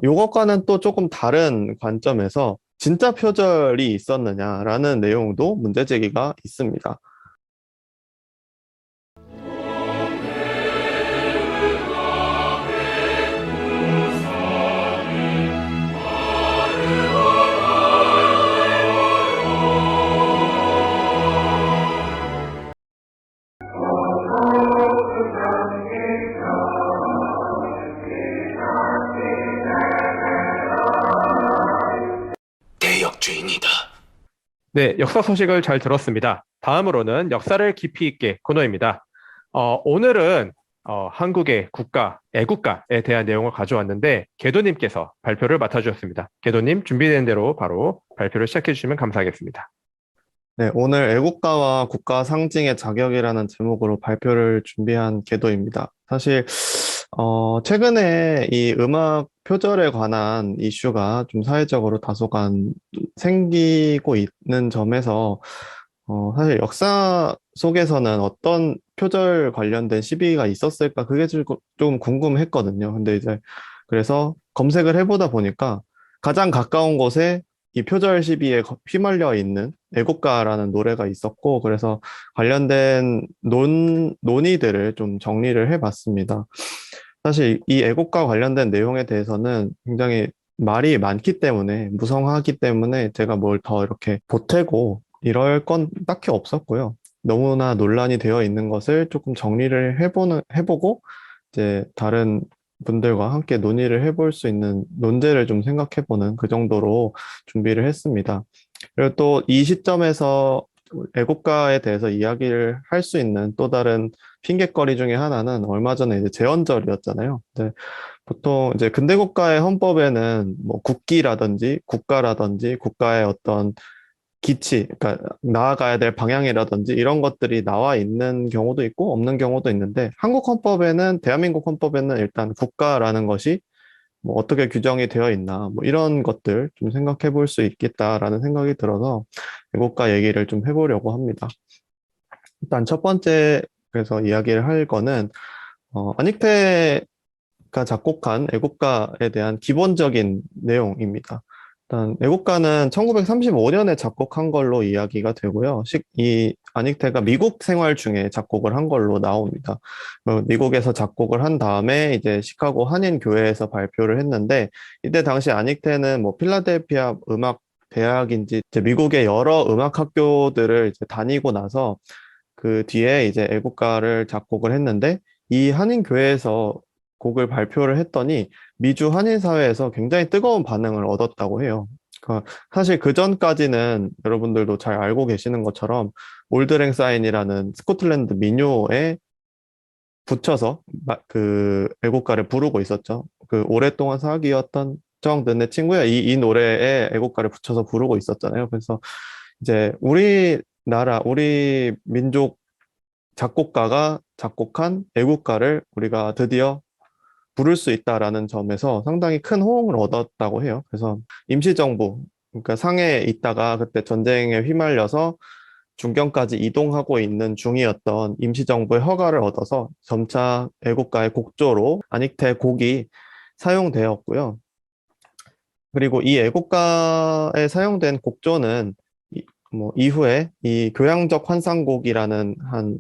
요것과는 또 조금 다른 관점에서 진짜 표절이 있었느냐라는 내용도 문제 제기가 있습니다. 대역죄인이다. 네, 역사 소식을 잘 들었습니다. 다음으로는 역사를 깊이 있게 코너입니다. 오늘은 한국의 국가, 애국가에 대한 내용을 가져왔는데 개도님께서 발표를 맡아주셨습니다. 개도님 준비된 대로 바로 발표를 시작해 주시면 감사하겠습니다. 네, 오늘 애국가와 국가 상징의 자격이라는 제목으로 발표를 준비한 계도입니다. 사실, 최근에 이 음악 표절에 관한 이슈가 좀 사회적으로 다소간 생기고 있는 점에서, 사실 역사 속에서는 어떤 표절 관련된 시비가 있었을까, 그게 좀 궁금했거든요. 근데 이제, 그래서 검색을 해보다 보니까 가장 가까운 곳에 이 표절 시비에 휘말려 있는 애국가라는 노래가 있었고, 그래서 관련된 논의들을 좀 정리를 해봤습니다. 사실 이 애국가 관련된 내용에 대해서는 굉장히 말이 많기 때문에, 무성하기 때문에 제가 뭘 더 이렇게 보태고 이럴 건 딱히 없었고요. 너무나 논란이 되어 있는 것을 조금 정리를 해보고, 이제 다른 분들과 함께 논의를 해볼 수 있는 논제를 좀 생각해보는 그 정도로 준비를 했습니다. 그리고 또 이 시점에서 애국가에 대해서 이야기를 할 수 있는 또 다른 핑곗거리 중에 하나는 얼마 전에 이제 제헌절이었잖아요. 근데 보통 이제 근대국가의 헌법에는 뭐 국기라든지 국가라든지 국가의 어떤 기치, 그러니까 나아가야 될 방향이라든지 이런 것들이 나와 있는 경우도 있고 없는 경우도 있는데 한국 헌법에는 대한민국 헌법에는 일단 국가라는 것이 뭐 어떻게 규정이 되어 있나 뭐 이런 것들 좀 생각해 볼 수 있겠다라는 생각이 들어서 애국가 얘기를 좀 해보려고 합니다. 일단 첫 번째 그래서 이야기를 할 거는 안익태가 작곡한 애국가에 대한 기본적인 내용입니다. 일단 애국가는 1935년에 작곡한 걸로 이야기가 되고요. 이 안익태가 미국 생활 중에 작곡을 한 걸로 나옵니다. 미국에서 작곡을 한 다음에 이제 시카고 한인교회에서 발표를 했는데 이때 당시 안익태는 뭐 필라델피아 음악 대학인지 이제 미국의 여러 음악 학교들을 이제 다니고 나서 그 뒤에 이제 애국가를 작곡을 했는데 이 한인교회에서 곡을 발표를 했더니 미주 한인사회에서 굉장히 뜨거운 반응을 얻었다고 해요. 그러니까 사실 그 전까지는 여러분들도 잘 알고 계시는 것처럼 올드랭 사인이라는 스코틀랜드 민요에 붙여서 그 애국가를 부르고 있었죠. 그 오랫동안 사귀었던 정든 내 친구야 이 노래에 애국가를 붙여서 부르고 있었잖아요. 그래서 이제 우리 민족 작곡가가 작곡한 애국가를 우리가 드디어 부를 수 있다라는 점에서 상당히 큰 호응을 얻었다고 해요. 그래서 임시정부, 그러니까 상해에 있다가 그때 전쟁에 휘말려서 중경까지 이동하고 있는 중이었던 임시정부의 허가를 얻어서 점차 애국가의 곡조로 안익태 곡이 사용되었고요. 그리고 이 애국가에 사용된 곡조는 뭐 이후에 이 교향적 환상곡이라는 한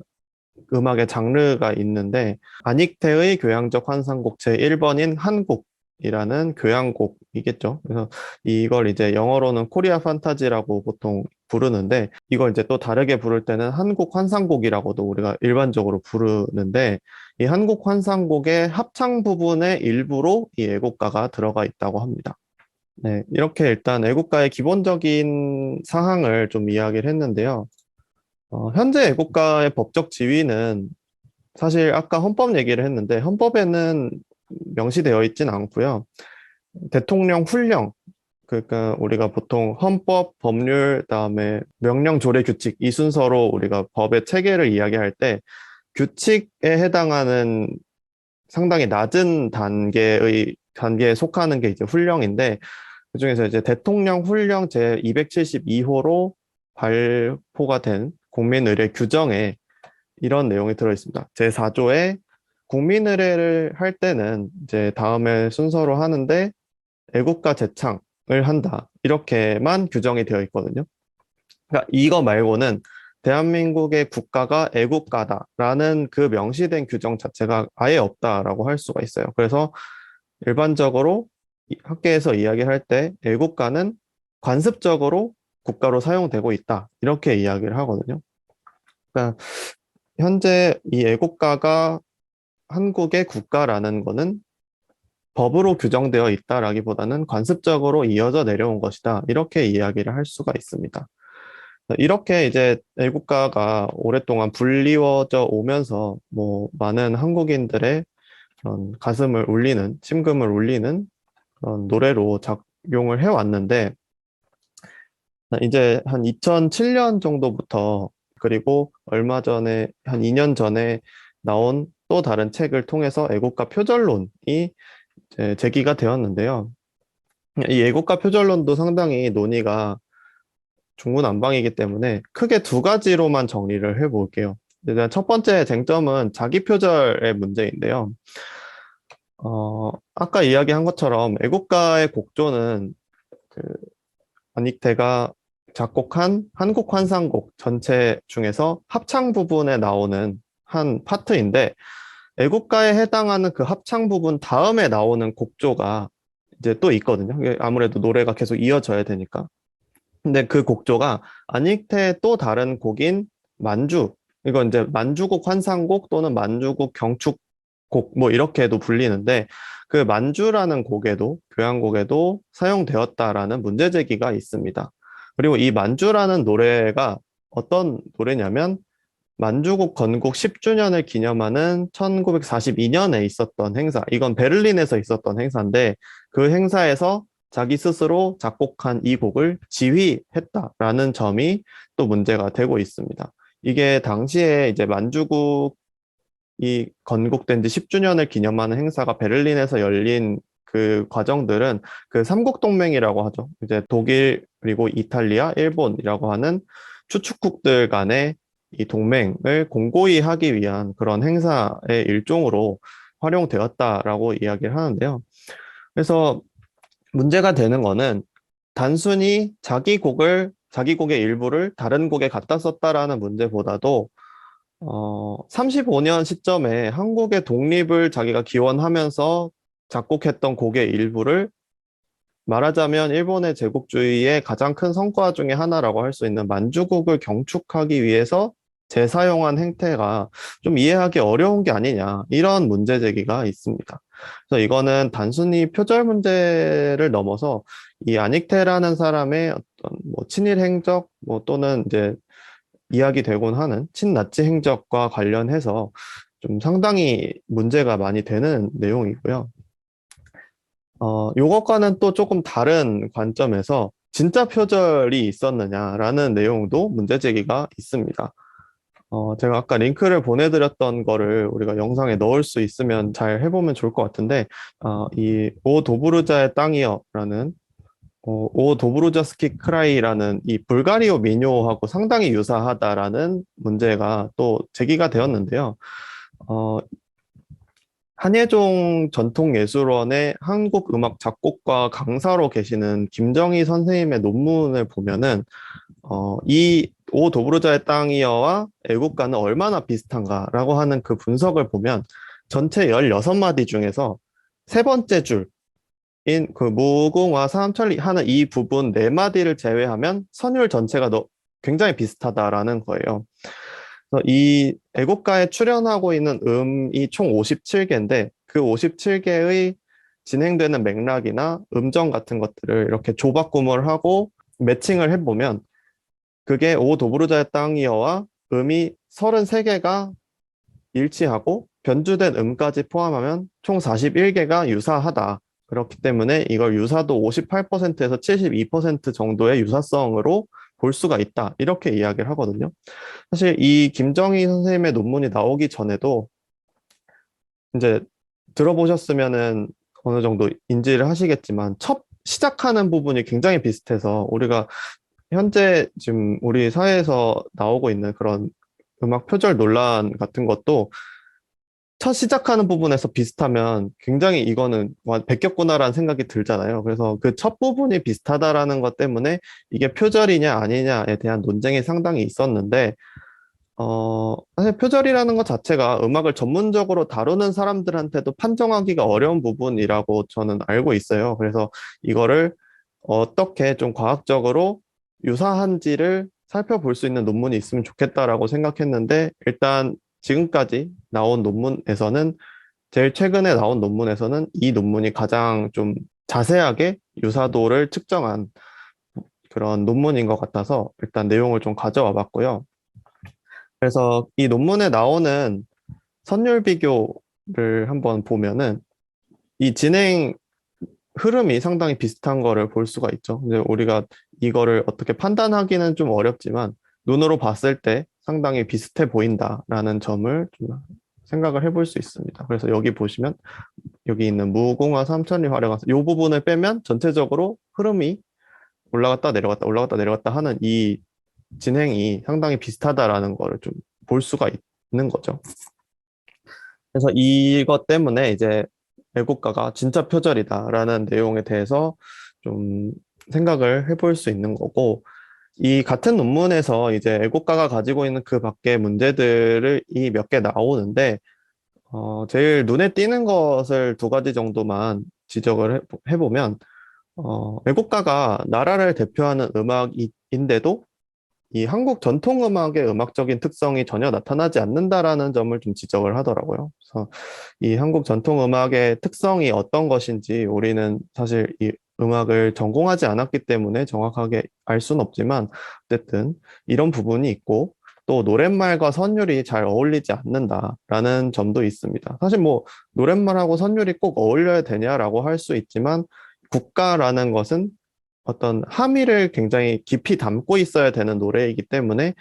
음악의 장르가 있는데 안익태의 교향적 환상곡 제1번인 한국이라는 교향곡이겠죠. 그래서 이걸 이제 영어로는 코리아 판타지라고 보통 부르는데 이걸 이제 또 다르게 부를 때는 한국 환상곡이라고도 우리가 일반적으로 부르는데 이 한국 환상곡의 합창 부분의 일부로 이 애국가가 들어가 있다고 합니다. 네, 이렇게 일단 애국가의 기본적인 사항을 좀 이야기를 했는데요. 현재 애국가의 법적 지위는 사실 아까 헌법 얘기를 했는데 헌법에는 명시되어 있진 않고요. 대통령 훈령, 그러니까 우리가 보통 헌법, 법률, 그다음에 명령, 조례, 규칙 이 순서로 우리가 법의 체계를 이야기할 때 규칙에 해당하는 상당히 낮은 단계에 속하는 게 이제 훈령인데 그중에서 이제 대통령 훈령 제 272호로 발표가 된 국민의례 규정에 이런 내용이 들어 있습니다. 제4조에 국민의례를 할 때는 이제 다음에 순서로 하는데 애국가 제창을 한다. 이렇게만 규정이 되어 있거든요. 그러니까 이거 말고는 대한민국의 국가가 애국가다라는 그 명시된 규정 자체가 아예 없다라고 할 수가 있어요. 그래서 일반적으로 학계에서 이야기할 때 애국가는 관습적으로 국가로 사용되고 있다. 이렇게 이야기를 하거든요. 그러니까 현재 이 애국가가 한국의 국가라는 거는 법으로 규정되어 있다라기보다는 관습적으로 이어져 내려온 것이다. 이렇게 이야기를 할 수가 있습니다. 이렇게 이제 애국가가 오랫동안 불리워져 오면서 뭐 많은 한국인들의 그런 가슴을 울리는, 심금을 울리는 그런 노래로 작용을 해왔는데, 이제 한 2007년 정도부터, 그리고 얼마 전에, 한 2년 전에 나온 또 다른 책을 통해서 애국가 표절론이 이제 제기가 되었는데요. 이 애국가 표절론도 상당히 논의가 중구난방이기 때문에 크게 두 가지로만 정리를 해볼게요. 일단 첫 번째 쟁점은 자기 표절의 문제인데요. 아까 이야기한 것처럼 애국가의 곡조는 그 안익태가 작곡한 한국 환상곡 전체 중에서 합창 부분에 나오는 한 파트인데, 애국가에 해당하는 그 합창 부분 다음에 나오는 곡조가 이제 또 있거든요. 이게 아무래도 노래가 계속 이어져야 되니까. 근데 그 곡조가 안익태의 또 다른 곡인 만주, 이건 이제 만주곡 환상곡 또는 만주곡 경축곡 뭐 이렇게도 불리는데, 그 만주라는 곡에도 교향곡에도 사용되었다라는 문제 제기가 있습니다. 그리고 이 만주라는 노래가 어떤 노래냐면 만주국 건국 10주년을 기념하는 1942년에 있었던 행사, 이건 베를린에서 있었던 행사인데, 그 행사에서 자기 스스로 작곡한 이 곡을 지휘했다라는 점이 또 문제가 되고 있습니다. 이게 당시에 이제 만주국이 건국된 지 10주년을 기념하는 행사가 베를린에서 열린 그 과정들은 그 삼국동맹이라고 하죠. 이제 독일, 그리고 이탈리아, 일본이라고 하는 추축국들 간의 이 동맹을 공고히 하기 위한 그런 행사의 일종으로 활용되었다라고 이야기를 하는데요. 그래서 문제가 되는 거는 단순히 자기 곡의 일부를 다른 곡에 갖다 썼다라는 문제보다도 35년 시점에 한국의 독립을 자기가 기원하면서 작곡했던 곡의 일부를, 말하자면 일본의 제국주의의 가장 큰 성과 중에 하나라고 할 수 있는 만주국을 경축하기 위해서 재사용한 행태가 좀 이해하기 어려운 게 아니냐, 이런 문제 제기가 있습니다. 그래서 이거는 단순히 표절 문제를 넘어서 이 안익태라는 사람의 어떤 뭐 친일 행적 뭐 또는 이제 이야기되곤 하는 친나치 행적과 관련해서 좀 상당히 문제가 많이 되는 내용이고요. 요것과는 또 조금 다른 관점에서 진짜 표절이 있었느냐라는 내용도 문제 제기가 있습니다. 제가 아까 링크를 보내드렸던 거를 우리가 영상에 넣을 수 있으면 잘 해보면 좋을 것 같은데, 이 오 도브루자의 땅이여라는 오 도브루자스키 크라이라는 이 불가리오 민요하고 상당히 유사하다라는 문제가 또 제기가 되었는데요. 어, 한예종 전통예술원의 한국음악 작곡과 강사로 계시는 김정희 선생님의 논문을 보면은 이 오 도브루자의 땅이여와 애국가는 얼마나 비슷한가라고 하는 그 분석을 보면 전체 16마디 중에서 세 번째 줄인 그 무궁화 삼천리 하는 이 부분 네 마디를 제외하면 선율 전체가 굉장히 비슷하다라는 거예요. 그래서 이 애국가에 출연하고 있는 음이 총 57개인데 그 57개의 진행되는 맥락이나 음정 같은 것들을 이렇게 조바꾸물 하고 매칭을 해보면 그게 오 도브루자의 땅이여와 음이 33개가 일치하고 변주된 음까지 포함하면 총 41개가 유사하다. 그렇기 때문에 이걸 유사도 58%에서 72% 정도의 유사성으로 볼 수가 있다. 이렇게 이야기를 하거든요. 사실 이 김정희 선생님의 논문이 나오기 전에도 이제 들어보셨으면은 어느 정도 인지를 하시겠지만 첫 시작하는 부분이 굉장히 비슷해서 우리가 현재 지금 우리 사회에서 나오고 있는 그런 음악 표절 논란 같은 것도 첫 시작하는 부분에서 비슷하면 굉장히 이거는 와, 베꼈구나라는 생각이 들잖아요. 그래서 그 첫 부분이 비슷하다라는 것 때문에 이게 표절이냐 아니냐에 대한 논쟁이 상당히 있었는데, 사실 표절이라는 것 자체가 음악을 전문적으로 다루는 사람들한테도 판정하기가 어려운 부분이라고 저는 알고 있어요. 그래서 이거를 어떻게 좀 과학적으로 유사한지를 살펴볼 수 있는 논문이 있으면 좋겠다라고 생각했는데, 일단 지금까지 나온 논문에서는, 제일 최근에 나온 논문에서는 이 논문이 가장 좀 자세하게 유사도를 측정한 그런 논문인 것 같아서 일단 내용을 좀 가져와 봤고요. 그래서 이 논문에 나오는 선율 비교를 한번 보면은 이 진행 흐름이 상당히 비슷한 거를 볼 수가 있죠. 근데 우리가 이거를 어떻게 판단하기는 좀 어렵지만 눈으로 봤을 때 상당히 비슷해 보인다라는 점을 좀 생각을 해볼 수 있습니다. 그래서 여기 보시면 여기 있는 무궁화 삼천리 활용해서 이 부분을 빼면 전체적으로 흐름이 올라갔다 내려갔다 올라갔다 내려갔다 하는 이 진행이 상당히 비슷하다라는 거를 좀 볼 수가 있는 거죠. 그래서 이것 때문에 이제 애국가가 진짜 표절이다라는 내용에 대해서 좀 생각을 해볼 수 있는 거고, 이 같은 논문에서 이제 애국가가 가지고 있는 그 밖의 문제들을 이 몇 개 나오는데, 제일 눈에 띄는 것을 두 가지 정도만 지적을 해보면, 애국가가 나라를 대표하는 음악인데도 이 한국 전통음악의 음악적인 특성이 전혀 나타나지 않는다라는 점을 좀 지적을 하더라고요. 그래서 이 한국 전통음악의 특성이 어떤 것인지 우리는 사실 이 음악을 전공하지 않았기 때문에 정확하게 알 수는 없지만, 어쨌든 이런 부분이 있고, 또 노랫말과 선율이 잘 어울리지 않는다라는 점도 있습니다. 사실 뭐 노랫말하고 선율이 꼭 어울려야 되냐라고 할 수 있지만, 국가라는 것은 어떤 함의를 굉장히 깊이 담고 있어야 되는 노래이기 때문에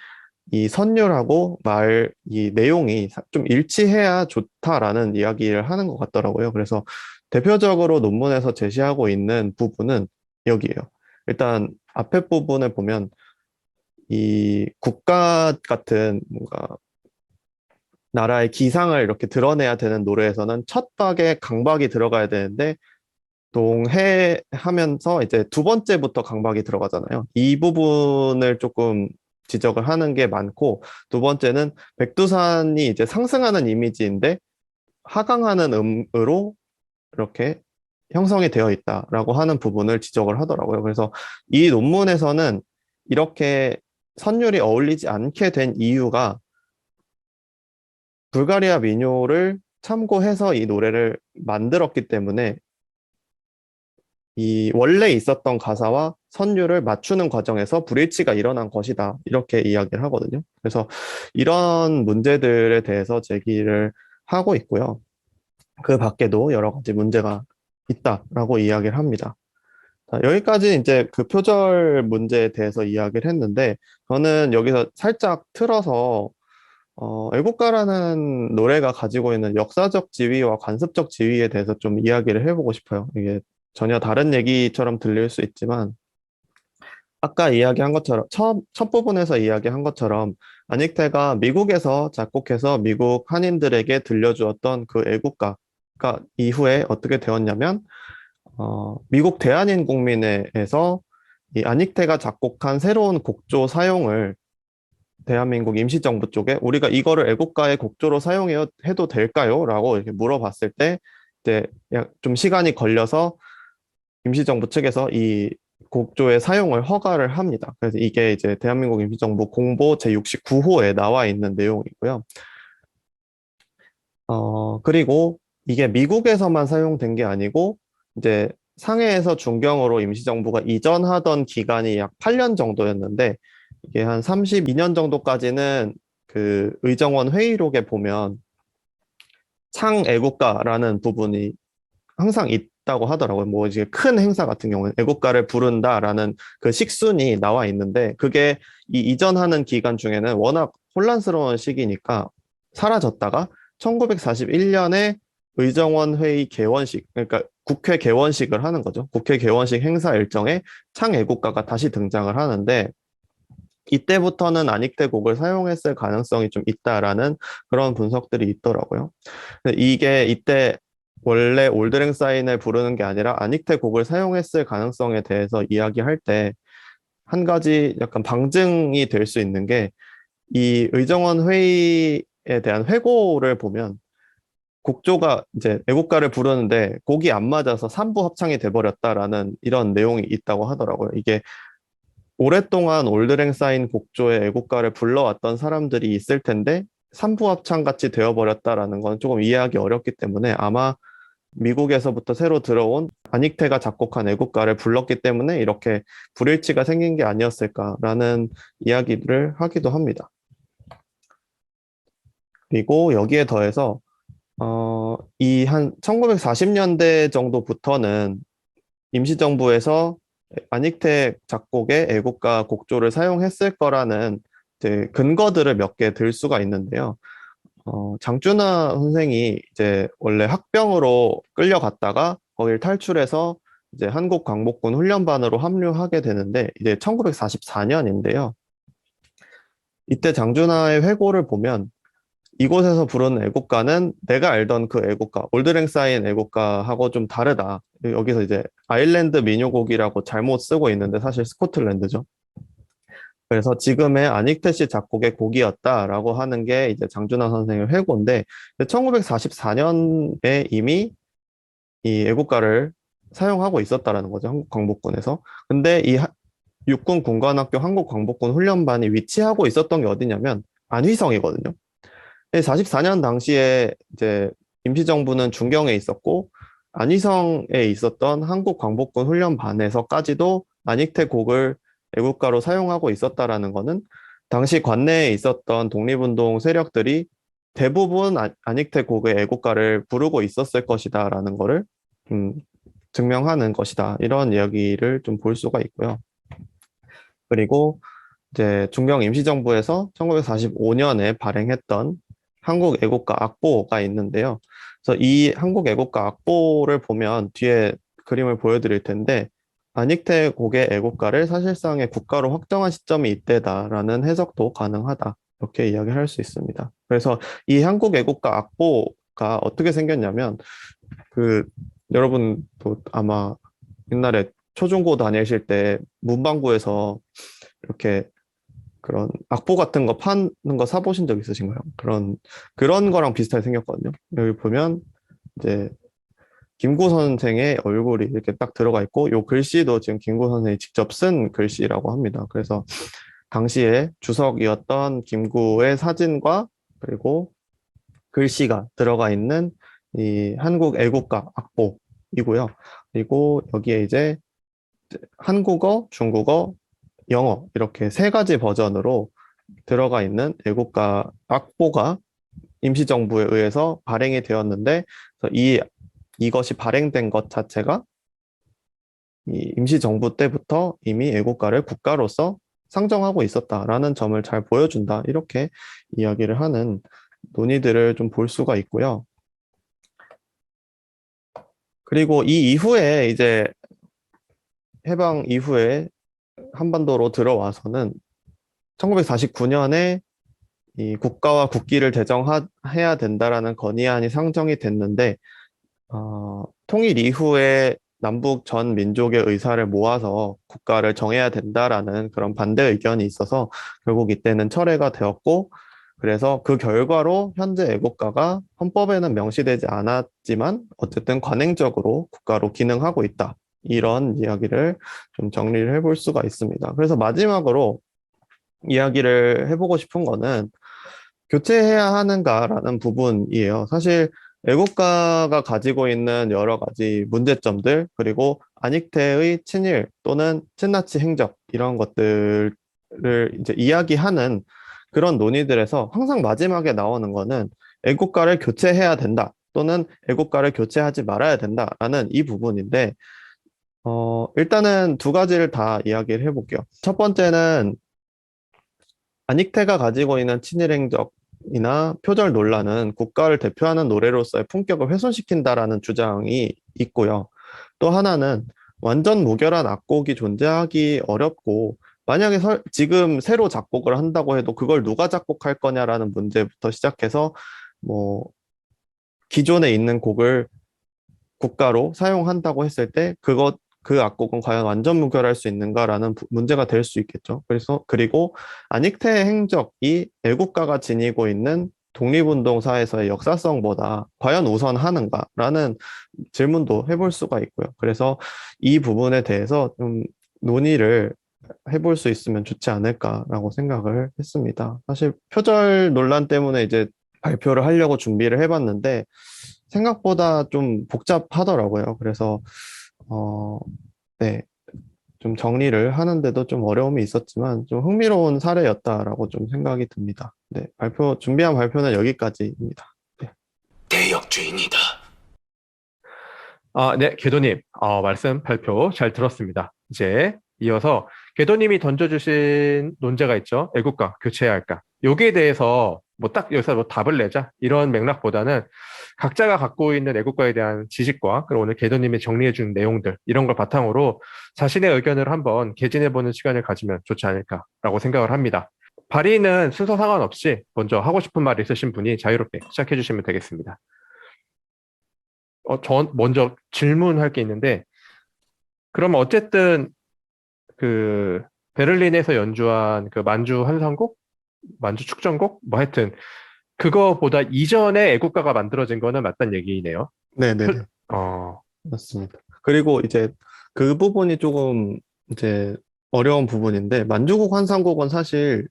이 선율하고 이 내용이 좀 일치해야 좋다라는 이야기를 하는 것 같더라고요. 그래서 대표적으로 논문에서 제시하고 있는 부분은 여기에요. 일단 앞에 부분을 보면 이 국가 같은 뭔가 나라의 기상을 이렇게 드러내야 되는 노래에서는 첫 박에 강박이 들어가야 되는데, 동해하면서 이제 두 번째부터 강박이 들어가잖아요. 이 부분을 조금 지적을 하는 게 많고, 두 번째는 백두산이 이제 상승하는 이미지인데 하강하는 음으로 이렇게 형성이 되어 있다라고 하는 부분을 지적을 하더라고요. 그래서 이 논문에서는 이렇게 선율이 어울리지 않게 된 이유가 불가리아 민요를 참고해서 이 노래를 만들었기 때문에 이 원래 있었던 가사와 선율을 맞추는 과정에서 불일치가 일어난 것이다. 이렇게 이야기를 하거든요. 그래서 이런 문제들에 대해서 제기를 하고 있고요. 그 밖에도 여러 가지 문제가 있다라고 이야기를 합니다. 자, 여기까지 이제 그 표절 문제에 대해서 이야기를 했는데, 저는 여기서 살짝 틀어서 애국가라는 노래가 가지고 있는 역사적 지위와 관습적 지위에 대해서 좀 이야기를 해보고 싶어요. 이게 전혀 다른 얘기처럼 들릴 수 있지만, 아까 이야기한 것처럼, 첫 부분에서 이야기한 것처럼, 안익태가 미국에서 작곡해서 미국 한인들에게 들려주었던 그 애국가가 이후에 어떻게 되었냐면, 미국 대한인국민회에서 이 안익태가 작곡한 새로운 곡조 사용을 대한민국 임시정부 쪽에 우리가 이거를 애국가의 곡조로 사용해도 될까요? 라고 이렇게 물어봤을 때 이제 좀 시간이 걸려서 임시정부 측에서 이 곡조의 사용을 허가를 합니다. 그래서 이게 이제 대한민국 임시정부 공보 제69호에 나와 있는 내용이고요. 그리고 이게 미국에서만 사용된 게 아니고 이제 상해에서 중경으로 임시정부가 이전하던 기간이 약 8년 정도였는데, 이게 한 32년 정도까지는 그 의정원 회의록에 보면 창애국가라는 부분이 항상 있다고 하더라고요. 뭐 이제 큰 행사 같은 경우는 애국가를 부른다라는 그 식순이 나와 있는데, 그게 이 이전하는 기간 중에는 워낙 혼란스러운 시기니까 사라졌다가 1941년에 의정원 회의 개원식, 그러니까 국회 개원식을 하는 거죠. 국회 개원식 행사 일정에 창애국가가 다시 등장을 하는데, 이때부터는 안익태곡을 사용했을 가능성이 좀 있다라는 그런 분석들이 있더라고요. 근데 이게 이때 원래 올드랭사인을 부르는 게 아니라 안익태곡을 사용했을 가능성에 대해서 이야기할 때 한 가지 약간 방증이 될 수 있는 게 이 의정원 회의에 대한 회고를 보면 곡조가 이제 애국가를 부르는데 곡이 안 맞아서 3부 합창이 돼버렸다라는 이런 내용이 있다고 하더라고요. 이게 오랫동안 올드랭사인 곡조의 애국가를 불러왔던 사람들이 있을 텐데 3부 합창 같이 되어버렸다라는 건 조금 이해하기 어렵기 때문에 아마 미국에서부터 새로 들어온 안익태가 작곡한 애국가를 불렀기 때문에 이렇게 불일치가 생긴 게 아니었을까라는 이야기를 하기도 합니다. 그리고 여기에 더해서 이 한 1940년대 정도부터는 임시정부에서 안익태 작곡의 애국가 곡조를 사용했을 거라는 이제 근거들을 몇 개 들 수가 있는데요. 장준하 선생이 이제 원래 학병으로 끌려갔다가 거길 탈출해서 이제 한국광복군 훈련반으로 합류하게 되는데 이제 1944년인데요. 이때 장준하의 회고를 보면 이곳에서 부르는 애국가는 내가 알던 그 애국가, 올드랭사인 애국가하고 좀 다르다. 여기서 이제 아일랜드 민요곡이라고 잘못 쓰고 있는데 사실 스코틀랜드죠. 그래서 지금의 안익태 씨 작곡의 곡이었다라고 하는 게 이제 장준하 선생의 회고인데 1944년에 이미 이 애국가를 사용하고 있었다라는 거죠. 한국 광복군에서. 근데 이 육군 군관학교 한국 광복군 훈련반이 위치하고 있었던 게 어디냐면 안휘성이거든요. 44년 당시에 이제 임시정부는 중경에 있었고 안휘성에 있었던 한국광복군 훈련반에서까지도 안익태 곡을 애국가로 사용하고 있었다라는 거는 당시 관내에 있었던 독립운동 세력들이 대부분 안익태 곡의 애국가를 부르고 있었을 것이다라는 거를 증명하는 것이다. 이런 이야기를 좀 볼 수가 있고요. 그리고 이제 중경 임시정부에서 1945년에 발행했던 한국 애국가 악보가 있는데요. 그래서 이 한국 애국가 악보를 보면 뒤에 그림을 보여드릴 텐데 안익태 곡의 애국가를 사실상의 국가로 확정한 시점이 이때다라는 해석도 가능하다. 이렇게 이야기할 수 있습니다. 그래서 이 한국 애국가 악보가 어떻게 생겼냐면 그 여러분도 아마 옛날에 초중고 다니실 때 문방구에서 이렇게 그런 악보 같은 거 파는 거 사보신 적 있으신가요? 그런 거랑 비슷하게 생겼거든요. 여기 보면 이제 김구 선생의 얼굴이 이렇게 딱 들어가 있고 요 글씨도 지금 김구 선생이 직접 쓴 글씨라고 합니다. 그래서 당시에 주석이었던 김구의 사진과 그리고 글씨가 들어가 있는 이 한국 애국가 악보이고요. 그리고 여기에 이제 한국어, 중국어, 영어 이렇게 세 가지 버전으로 들어가 있는 애국가 악보가 임시정부에 의해서 발행이 되었는데 이것이 발행된 것 자체가 이 임시정부 때부터 이미 애국가를 국가로서 상정하고 있었다라는 점을 잘 보여준다. 이렇게 이야기를 하는 논의들을 좀 볼 수가 있고요. 그리고 이 이후에 이제 해방 이후에 한반도로 들어와서는 1949년에 이 국가와 국기를 제정해야 된다라는 건의안이 상정이 됐는데 통일 이후에 남북 전 민족의 의사를 모아서 국가를 정해야 된다라는 그런 반대 의견이 있어서 결국 이때는 철회가 되었고 그래서 그 결과로 현재 애국가가 헌법에는 명시되지 않았지만 어쨌든 관행적으로 국가로 기능하고 있다. 이런 이야기를 좀 정리를 해볼 수가 있습니다. 그래서 마지막으로 이야기를 해보고 싶은 거는 교체해야 하는가라는 부분이에요. 사실 애국가가 가지고 있는 여러 가지 문제점들, 그리고 안익태의 친일 또는 친나치 행적, 이런 것들을 이제 이야기하는 그런 논의들에서 항상 마지막에 나오는 거는 애국가를 교체해야 된다, 또는 애국가를 교체하지 말아야 된다라는 이 부분인데, 일단은 두 가지를 다 이야기를 해볼게요. 첫 번째는 안익태가 가지고 있는 친일 행적이나 표절 논란은 국가를 대표하는 노래로서의 품격을 훼손시킨다라는 주장이 있고요. 또 하나는 완전 무결한 악곡이 존재하기 어렵고 만약에 지금 새로 작곡을 한다고 해도 그걸 누가 작곡할 거냐라는 문제부터 시작해서 뭐 기존에 있는 곡을 국가로 사용한다고 했을 때 그 악곡은 과연 완전 무결할 수 있는가라는 문제가 될 수 있겠죠. 그리고 안익태의 행적이 애국가가 지니고 있는 독립운동사에서의 역사성보다 과연 우선하는가라는 질문도 해볼 수가 있고요. 그래서 이 부분에 대해서 좀 논의를 해볼 수 있으면 좋지 않을까라고 생각을 했습니다. 사실 표절 논란 때문에 이제 발표를 하려고 준비를 해봤는데 생각보다 좀 복잡하더라고요. 그래서 네, 좀 정리를 하는데도 좀 어려움이 있었지만 좀 흥미로운 사례였다라고 좀 생각이 듭니다. 네, 준비한 발표는 여기까지입니다. 네. 대역죄인이다. 네, 궤도님, 말씀 발표 잘 들었습니다. 이제 이어서 궤도님이 던져주신 논제가 있죠. 애국가 교체해야 할까? 여기에 대해서 뭐 딱 여기서 뭐 답을 내자 이런 맥락보다는 각자가 갖고 있는 애국가에 대한 지식과 그리고 오늘 궤도님이 정리해준 내용들 이런 걸 바탕으로 자신의 의견을 한번 개진해보는 시간을 가지면 좋지 않을까라고 생각을 합니다. 발의는 순서 상관없이 먼저 하고 싶은 말 있으신 분이 자유롭게 시작해 주시면 되겠습니다. 전 먼저 질문할 게 있는데, 그러면 어쨌든 그 베를린에서 연주한 그 만주 환상곡, 만주 축전곡, 뭐 하여튼 그거보다 이전에 애국가가 만들어진 거는 맞단 얘기네요. 네네네. 맞습니다. 그리고 이제 그 부분이 조금 이제 어려운 부분인데 만주국 환상곡은 사실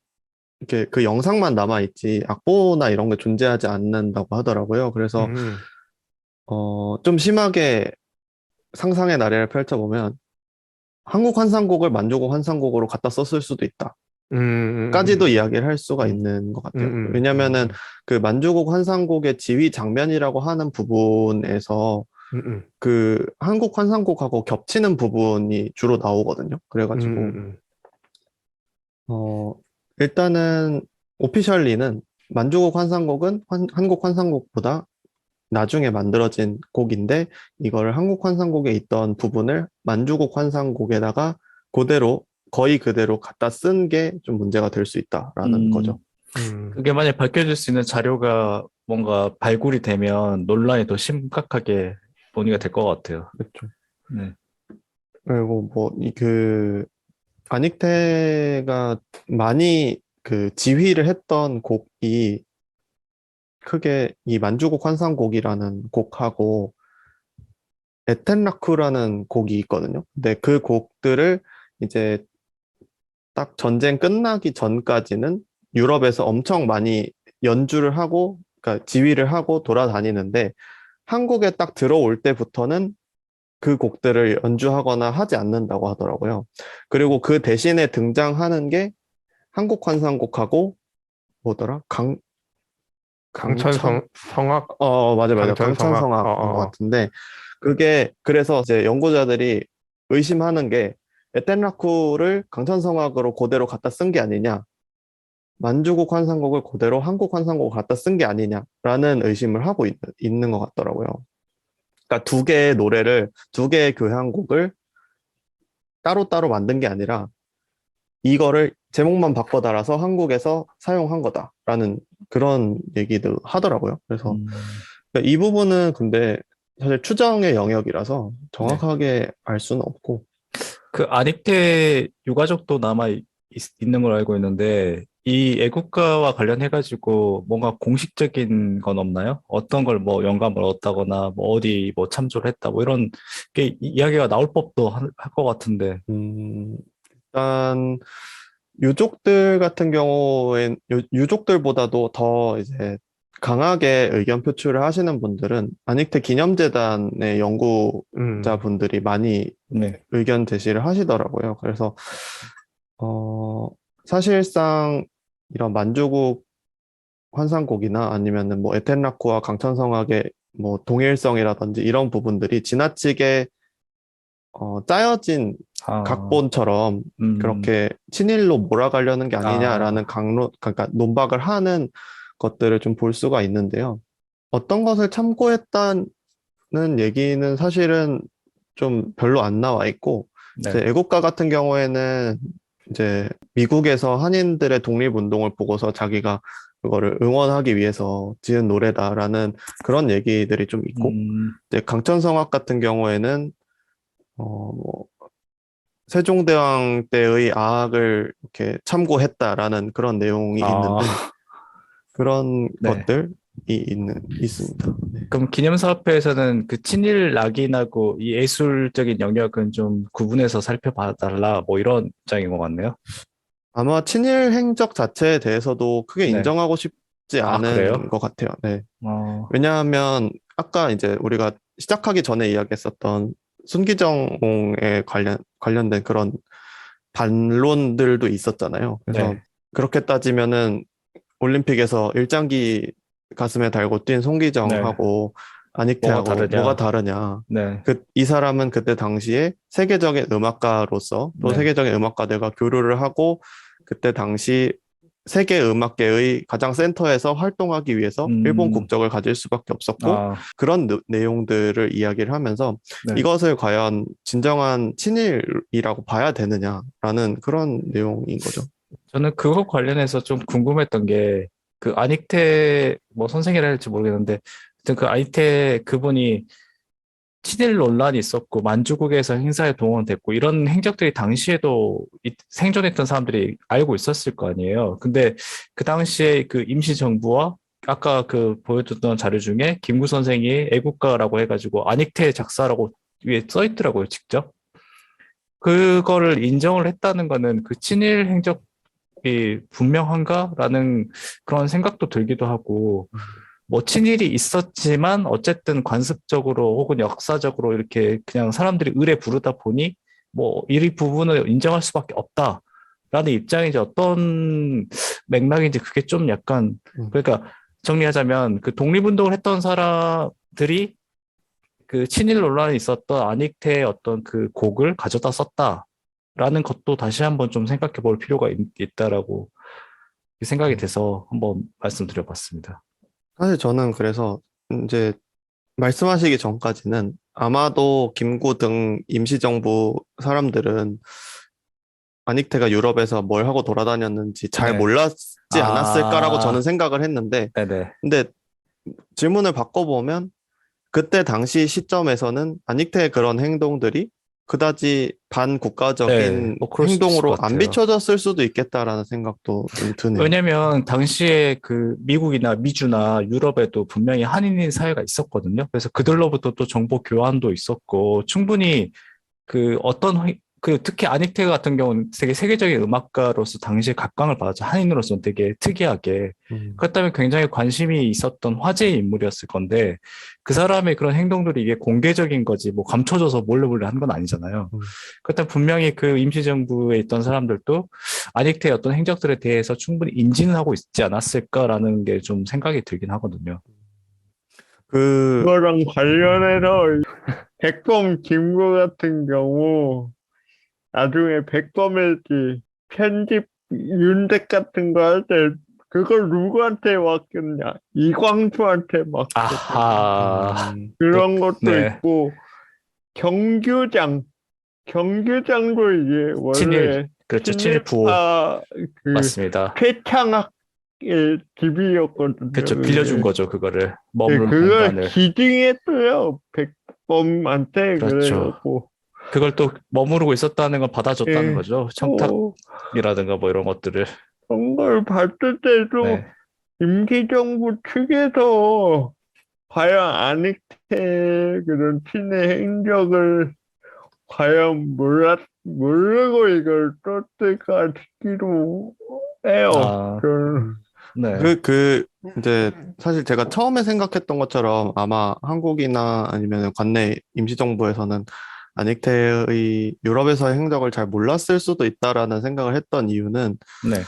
이렇게 그 영상만 남아있지 악보나 이런 게 존재하지 않는다고 하더라고요. 그래서 좀 심하게 상상의 나래를 펼쳐보면 한국 환상곡을 만주국 환상곡으로 갖다 썼을 수도 있다. 까지도 이야기를 할 수가 있는 것 같아요. 왜냐면은 그 만주국 환상곡의 지휘 장면이라고 하는 부분에서 그 한국 환상곡하고 겹치는 부분이 주로 나오거든요. 그래가지고 일단은 오피셜리는 만주국 환상곡은 한국 환상곡보다 나중에 만들어진 곡인데 이거를 한국 환상곡에 있던 부분을 만주국 환상곡에다가 거의 그대로 갖다 쓴 게 좀 문제가 될 수 있다라는 거죠. 그게 만약 밝혀질 수 있는 자료가 뭔가 발굴이 되면 논란이 더 심각하게 논의가 될 것 같아요. 그렇죠. 네. 그리고 안익태가 많이 그 지휘를 했던 곡이 크게 이 만주국 환상곡이라는 곡하고 에텐라쿠라는 곡이 있거든요. 근데 그 곡들을 이제 딱 전쟁 끝나기 전까지는 유럽에서 엄청 많이 연주를 하고, 그러니까 지휘를 하고 돌아다니는데 한국에 딱 들어올 때부터는 그 곡들을 연주하거나 하지 않는다고 하더라고요. 그리고 그 대신에 등장하는 게 한국 환상곡하고 뭐더라? 성악, 맞아요. 강천성악, 강천성악인 것 같은데 그게 그래서 이제 연구자들이 의심하는 게 에텐라쿠를 강천성악으로 그대로 갖다 쓴 게 아니냐, 만주국 환상곡을 그대로 한국 환상곡을 갖다 쓴 게 아니냐라는 의심을 하고 있는 것 같더라고요. 그러니까 두 개의 교향곡을 따로따로 만든 게 아니라 이거를 제목만 바꿔 달아서 한국에서 사용한 거다라는 그런 얘기도 하더라고요. 그래서 이 부분은 근데 사실 추정의 영역이라서 정확하게 알 수는 없고. 그 안익태 유가족도 있는 걸 알고 있는데 이 애국가와 관련해가지고 뭔가 공식적인 건 없나요? 어떤 걸 뭐 영감을 얻다거나 뭐 어디 뭐 참조를 했다 뭐 이런 게 이야기가 나올 법도 할 것 같은데. 일단 유족들 같은 경우엔 유족들보다도 더 이제 강하게 의견 표출을 하시는 분들은 안익태 기념재단의 연구자분들이 많이 네. 의견 제시를 하시더라고요. 그래서 사실상 이런 만주국 환상곡이나 아니면은 뭐 에텐라쿠와 강천성악의 뭐 동일성이라든지 이런 부분들이 지나치게 짜여진 각본처럼 그렇게 친일로 몰아가려는 게 아니냐라는 그러니까 논박을 하는 것들을 좀 볼 수가 있는데요. 어떤 것을 참고했다는 얘기는 사실은 좀 별로 안 나와 있고, 네. 이제 애국가 같은 경우에는 이제 미국에서 한인들의 독립운동을 보고서 자기가 그거를 응원하기 위해서 지은 노래다라는 그런 얘기들이 좀 있고, 이제 강천성악 같은 경우에는 뭐 세종대왕 때의 아학을 이렇게 참고했다라는 그런 내용이 있는데 아, 그런 네. 것들이 있습니다. 네. 그럼 기념사업회에서는 그 친일 낙인하고 이 예술적인 영역은 좀 구분해서 살펴봐달라 뭐 이런 입장인 것 같네요. 아마 친일 행적 자체에 대해서도 크게 네. 인정하고 싶지 아, 않은 그래요? 것 같아요. 네. 어, 왜냐하면 아까 이제 우리가 시작하기 전에 이야기했었던 순기정에 관련된 그런 반론들도 있었잖아요. 그래서 네. 그렇게 따지면은 올림픽에서 일장기 가슴에 달고 뛴 네. 송기정하고 뭐가 안익태하고 뭐가 다르냐? 다르냐. 네. 이 사람은 그때 당시에 세계적인 음악가로서 또 네. 세계적인 음악가들과 교류를 하고 그때 당시 세계 음악계의 가장 센터에서 활동하기 위해서 일본 음, 국적을 가질 수밖에 없었고 아, 그런 내용들을 이야기를 하면서 네. 이것을 과연 진정한 친일이라고 봐야 되느냐라는 그런 내용인 거죠. 저는 그거 관련해서 좀 궁금했던 게, 그 안익태, 뭐 선생이라 할지 모르겠는데, 하여튼 그 안익태 그분이 친일 논란이 있었고, 만주국에서 행사에 동원됐고, 이런 행적들이 당시에도 생존했던 사람들이 알고 있었을 거 아니에요. 근데 그 당시에 그 임시정부와 아까 그 보여줬던 자료 중에 김구 선생이 애국가라고 해가지고 안익태 작사라고 위에 써 있더라고요, 직접. 그거를 인정을 했다는 거는 그 친일 행적이 분명한가라는 그런 생각도 들기도 하고, 뭐 친일이 있었지만 어쨌든 관습적으로 혹은 역사적으로 이렇게 그냥 사람들이 의뢰 부르다 보니 뭐 이 부분을 인정할 수밖에 없다라는 입장이지 어떤 맥락인지 그게 좀 약간 음. 그러니까 정리하자면 그 독립운동을 했던 사람들이 그 친일 논란이 있었던 안익태의 어떤 그 곡을 가져다 썼다라는 것도 다시 한번 좀 생각해 볼 필요가 있다라고 생각이 돼서 한번 말씀드려봤습니다. 사실 저는 그래서 이제 말씀하시기 전까지는 아마도 김구 등 임시정부 사람들은 안익태가 유럽에서 뭘 하고 돌아다녔는지 잘 네. 몰랐지 않았을까라고 저는 아, 생각을 했는데, 네네. 근데 질문을 바꿔보면 그때 당시 시점에서는 안익태의 그런 행동들이 그다지 네, 반국가적인 뭐 그럴 수도 있을 행동으로 것 안 같아요. 비춰졌을 수도 있겠다라는 생각도 좀 드네요. 왜냐면 당시에 그 미국이나 미주나 유럽에도 분명히 한인인 사회가 있었거든요. 그래서 그들로부터 또 정보 교환도 있었고 충분히 그 그 특히 아닉테 같은 경우는 되게 세계적인 음악가로서 당시에 각광을 받았죠. 한인으로서는 되게 특이하게. 음. 그렇다면 굉장히 관심이 있었던 화제의 인물이었을 건데 그 사람의 그런 행동들이 이게 공개적인 거지 뭐 감춰져서 몰래 몰래 한 건 아니잖아요. 음. 그렇다면 분명히 그 임시정부에 있던 사람들도 아닉테의 어떤 행적들에 대해서 충분히 인지는 하고 있지 않았을까라는 게 좀 생각이 들긴 하거든요. 그, 그거랑 관련해서 백범 김구 같은 경우 나중에 백범일지 편집 윤택 같은 거 할 때 그걸 누구한테 맡겼냐? 이광수한테 맡겼거든. 아하, 또, 그런 것도 네, 있고 경규장 경규장도 이제 친일, 원래 그렇죠. 친일 부호 친일파 그 맞습니다. 최창학의 집이었거든요. 그렇죠. 빌려준 거죠. 그거를 예, 머무는 그걸 공간을. 기증했어요. 백범한테 그렇죠. 그래갖고 그걸 또 머무르고 있었다는 걸 받아줬다는 예, 거죠. 또 청탁이라든가 뭐 이런 것들을. 그런 걸 봤을 때도 네. 임기정부 측에서 과연 안익태 그런 친의 행적을 과연 모르고 이걸 썼을까 싶기도 해요. 아, 저는. 네. 이제 사실 제가 처음에 생각했던 것처럼 아마 한국이나 아니면 관내 임시정부에서는 안익태의 유럽에서의 행적을 잘 몰랐을 수도 있다라는 생각을 했던 이유는 네.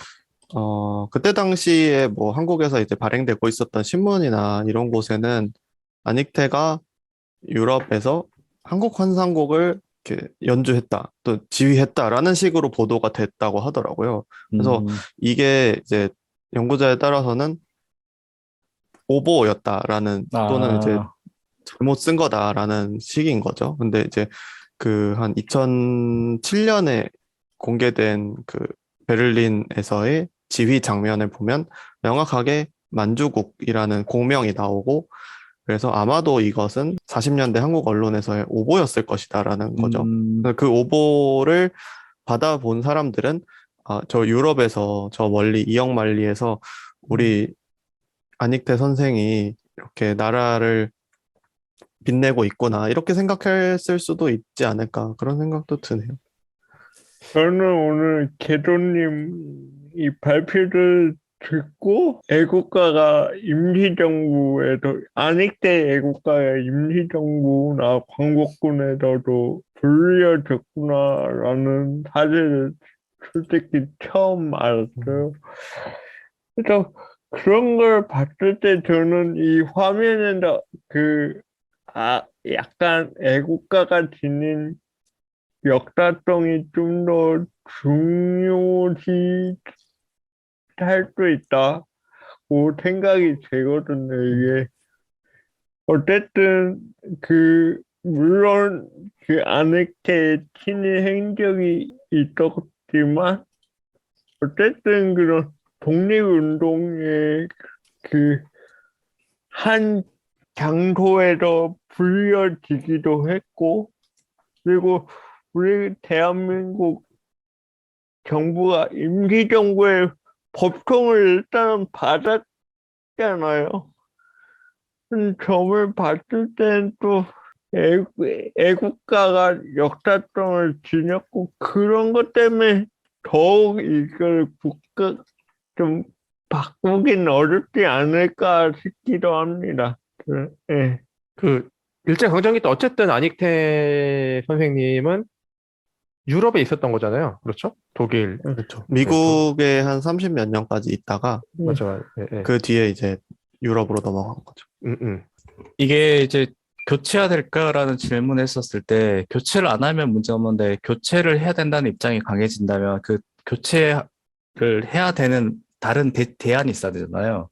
그때 당시에 뭐 한국에서 이제 발행되고 있었던 신문이나 이런 곳에는 안익태가 유럽에서 한국 환상곡을 이렇게 연주했다, 또 지휘했다라는 식으로 보도가 됐다고 하더라고요. 그래서 음, 이게 이제 연구자에 따라서는 오보였다라는 또는 이제 아, 잘못 쓴 거다라는 식인 거죠. 근데 이제 그 한 2007년에 공개된 그 베를린에서의 지휘 장면을 보면 명확하게 만주국이라는 공명이 나오고 그래서 아마도 이것은 40년대 한국 언론에서의 오보였을 것이다라는 거죠. 그래서 그 오보를 받아본 사람들은 저 유럽에서 저 멀리 이역만리에서 우리 안익태 선생이 이렇게 나라를 빛내고 있구나 이렇게 생각했을 수도 있지 않을까 그런 생각도 드네요. 저는 오늘 개도님 이 발표를 듣고 애국가가 임시정부에도 안익태 애국가가 임시정부나 광복군에서도 불려졌구나라는 사실을 솔직히 처음 알았어요. 그래서 그런 걸 봤을 때 저는 이 화면에서 약간 애국가가 지닌 역사성이 좀 더 중요시 할 수 있다고 생각이 되거든요, 이게. 어쨌든, 물론, 안익태의 친일 행적이 있었지만, 어쨌든 그런 독립운동의 한 장소에서 불려지기도 했고, 그리고 우리 대한민국 정부가 임시정부의 법통을 일단은 받았잖아요. 점을 봤을 때는 또 애국가가 역사성을 지녔고 그런 것 때문에 더욱 이걸 좀 바꾸긴 어렵지 않을까 싶기도 합니다. 예. 그 일제강점기 때 어쨌든 안익태 선생님은 유럽에 있었던 거잖아요. 그렇죠? 독일. 그렇죠. 미국에 한 30몇 년까지 있다가 맞아. 예, 예. 그 뒤에 이제 유럽으로 넘어간 거죠. 이게 이제 교체해야 될까라는 질문을 했었을 때 교체를 안 하면 문제 없는데 교체를 해야 된다는 입장이 강해진다면 그 교체를 해야 되는 다른 대안이 있어야 되잖아요.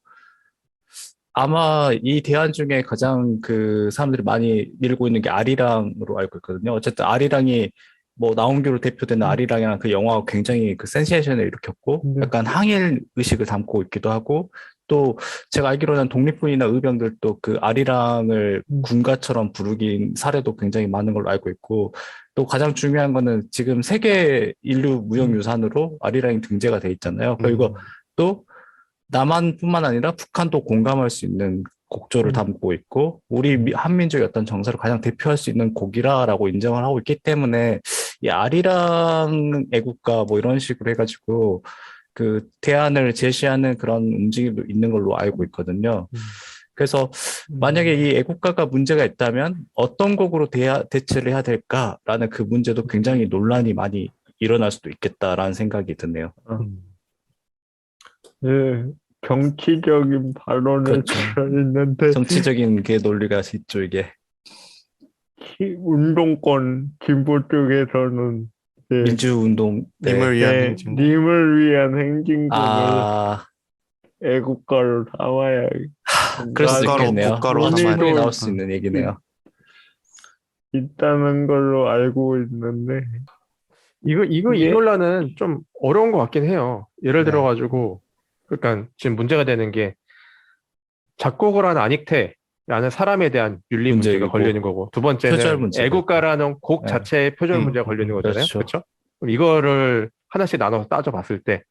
아마 이 대안 중에 가장 그 사람들이 많이 밀고 있는 게 아리랑으로 알고 있거든요. 어쨌든 아리랑이 뭐 나홍규로 대표되는 아리랑이라는 그 영화가 굉장히 그 센세이션을 일으켰고 약간 항일 의식을 담고 있기도 하고 또 제가 알기로는 독립군이나 의병들도 그 아리랑을 군가처럼 부르긴 사례도 굉장히 많은 걸로 알고 있고 또 가장 중요한 거는 지금 세계 인류 무형유산으로 아리랑이 등재가 돼 있잖아요. 그리고 또 남한뿐만 아니라 북한도 공감할 수 있는 곡조를 담고 있고 우리 한민족의 어떤 정서를 가장 대표할 수 있는 곡이라고 인정을 하고 있기 때문에 이 아리랑 애국가 뭐 이런 식으로 해가지고 그 대안을 제시하는 그런 움직임도 있는 걸로 알고 있거든요. 그래서 만약에 이 애국가가 문제가 있다면 어떤 곡으로 대체를 해야 될까라는 그 문제도 굉장히 논란이 많이 일어날 수도 있겠다라는 생각이 드네요. 예, 정치적인 발언을 그렇죠. 있는데 정치적인 게 논리가 있죠 이게. 운동권 진보 쪽에서는 예, 민주운동 때. 님을 위한 예, 행진곡. 님을 위한 행진곡을 아, 애국가로 담아야 그럴 수 국가로 있겠네요. 국가로 논의도 담아야 충분히 돼요. 나올 수 있는 얘기네요. 있다는 걸로 알고 있는데 이 예. 논란은 좀 어려운 것 같긴 해요. 예를 네. 들어가지고, 그러니까 지금 문제가 되는 게 작곡을 한 안익태라는 사람에 대한 윤리 문제가 문제이고, 걸려 있는 거고, 두 표절 번째는 문제가 애국가라는 곡 네. 자체의 표절 문제가 걸려 있는 거잖아요. 그렇죠. 그렇죠? 그럼 이거를 하나씩 나눠서 따져봤을 때,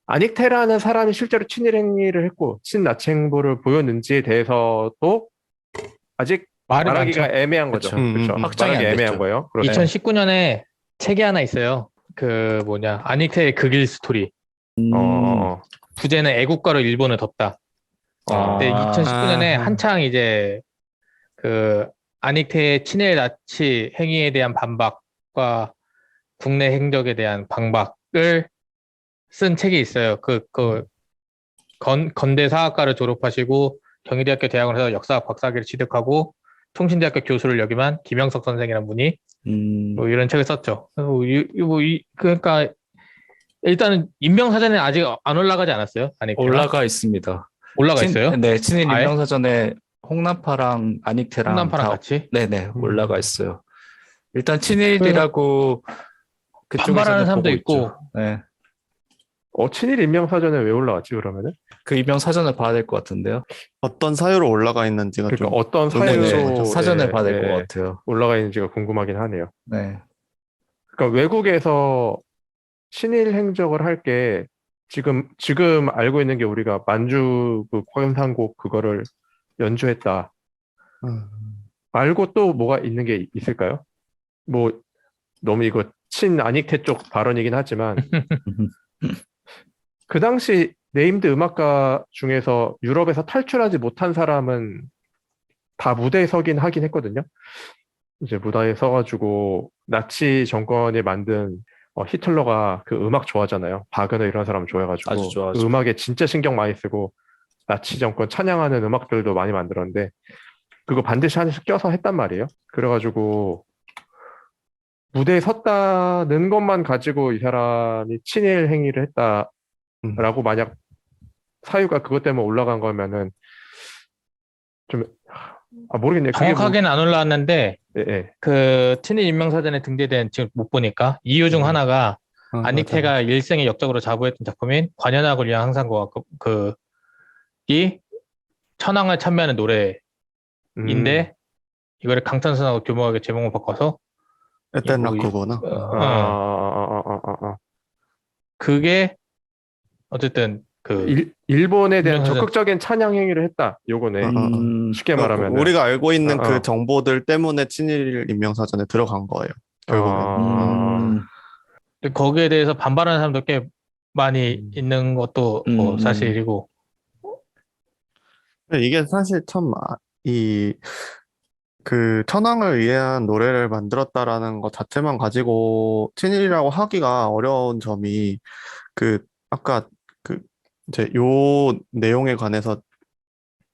안익태라는 사람이 실제로 친일 행위를 했고, 친나치 행보를 보였는지에 대해서도 아직 말이 말하기가 많죠. 애매한 거죠. 그렇죠. 그렇죠? 확정이 말하기 안 애매한 됐죠. 거예요. 그렇죠. 2019년에 책이 하나 있어요. 안익태의 극일 스토리. 부제는 애국가로 일본을 덮다. 근데 2019년에 아하. 한창 이제 안익태의 친일 나치 행위에 대한 반박과 국내 행적에 대한 방박을 쓴 책이 있어요. 건대사학과를 졸업하시고 경희대학교 대학원에서 역사학 박사학위를 취득하고 통신대학교 교수를 역임한 김영석 선생이라는 분이 뭐 이런 책을 썼죠. 그러니까 일단은 인명사전에 아직 안 올라가지 않았어요? 안익태가? 올라가 있습니다. 올라가 있어요? 네, 친일 아예? 인명사전에 홍남파랑 안익태랑 홍남파랑 다 같이? 네네 올라가 있어요. 일단 친일이라고 그쪽에서는 반발하는 사람도 보고 있고 있죠. 네. 친일 인명사전에 왜 올라왔지, 그러면은? 그 입영 사전을 봐야 될 것 같은데요. 어떤 사유로 올라가 있는지가 그러니까 좀 어떤 의문이신 사유로 거죠. 사전을 네, 봐야 될 것 네, 같아요. 올라가 있는지가 궁금하긴 하네요. 네. 그러니까 외국에서 친일 행적을 할 게 지금 알고 있는 게 우리가 만주 그 환상곡 그거를 연주했다 음. 말고 또 뭐가 있는 게 있을까요? 뭐 너무 이거 친안익태 쪽 발언이긴 하지만 그 당시 네임드 음악가 중에서 유럽에서 탈출하지 못한 사람은 다 무대에 서긴 하긴 했거든요. 이제 무대에 서가지고 나치 정권이 만든 히틀러가 그 음악 좋아하잖아요. 바그너 이런 사람 좋아해가지고 아주 좋아하죠. 그 음악에 진짜 신경 많이 쓰고 나치 정권 찬양하는 음악들도 많이 만들었는데 그거 반드시 한에서 껴서 했단 말이에요. 그래가지고 무대에 섰다는 것만 가지고 이 사람이 친일 행위를 했다라고 만약 사유가 그것 때문에 올라간 거면은 좀 모르겠네요. 그게 뭐 정확하게는 안 올라왔는데 예, 예. 그 친일 인명사전에 등재된 지금 못 보니까 이유 중 하나가 맞아요. 안익태가 일생에 역적으로 자부했던 작품인 관현악을 위한 항상과 그이 천황을 참배하는 노래인데 이거를 강탄선하고 교묘하게 제목을 바꿔서 에덴 뭐 라쿠구나. 그게 어쨌든 그 일본에 대한 인명사전 적극적인 찬양 행위를 했다. 요거네. 쉽게 말하면 우리가 알고 있는 어, 그 어. 정보들 때문에 친일 인명사전에 들어간 거예요. 결국엔. 거기에 대해서 반발하는 사람도 꽤 많이 있는 것도 뭐 사실이고 이게 사실 참, 그 천황을 위한 노래를 만들었다라는 것 자체만 가지고 친일이라고 하기가 어려운 점이 아까 이제 요 내용에 관해서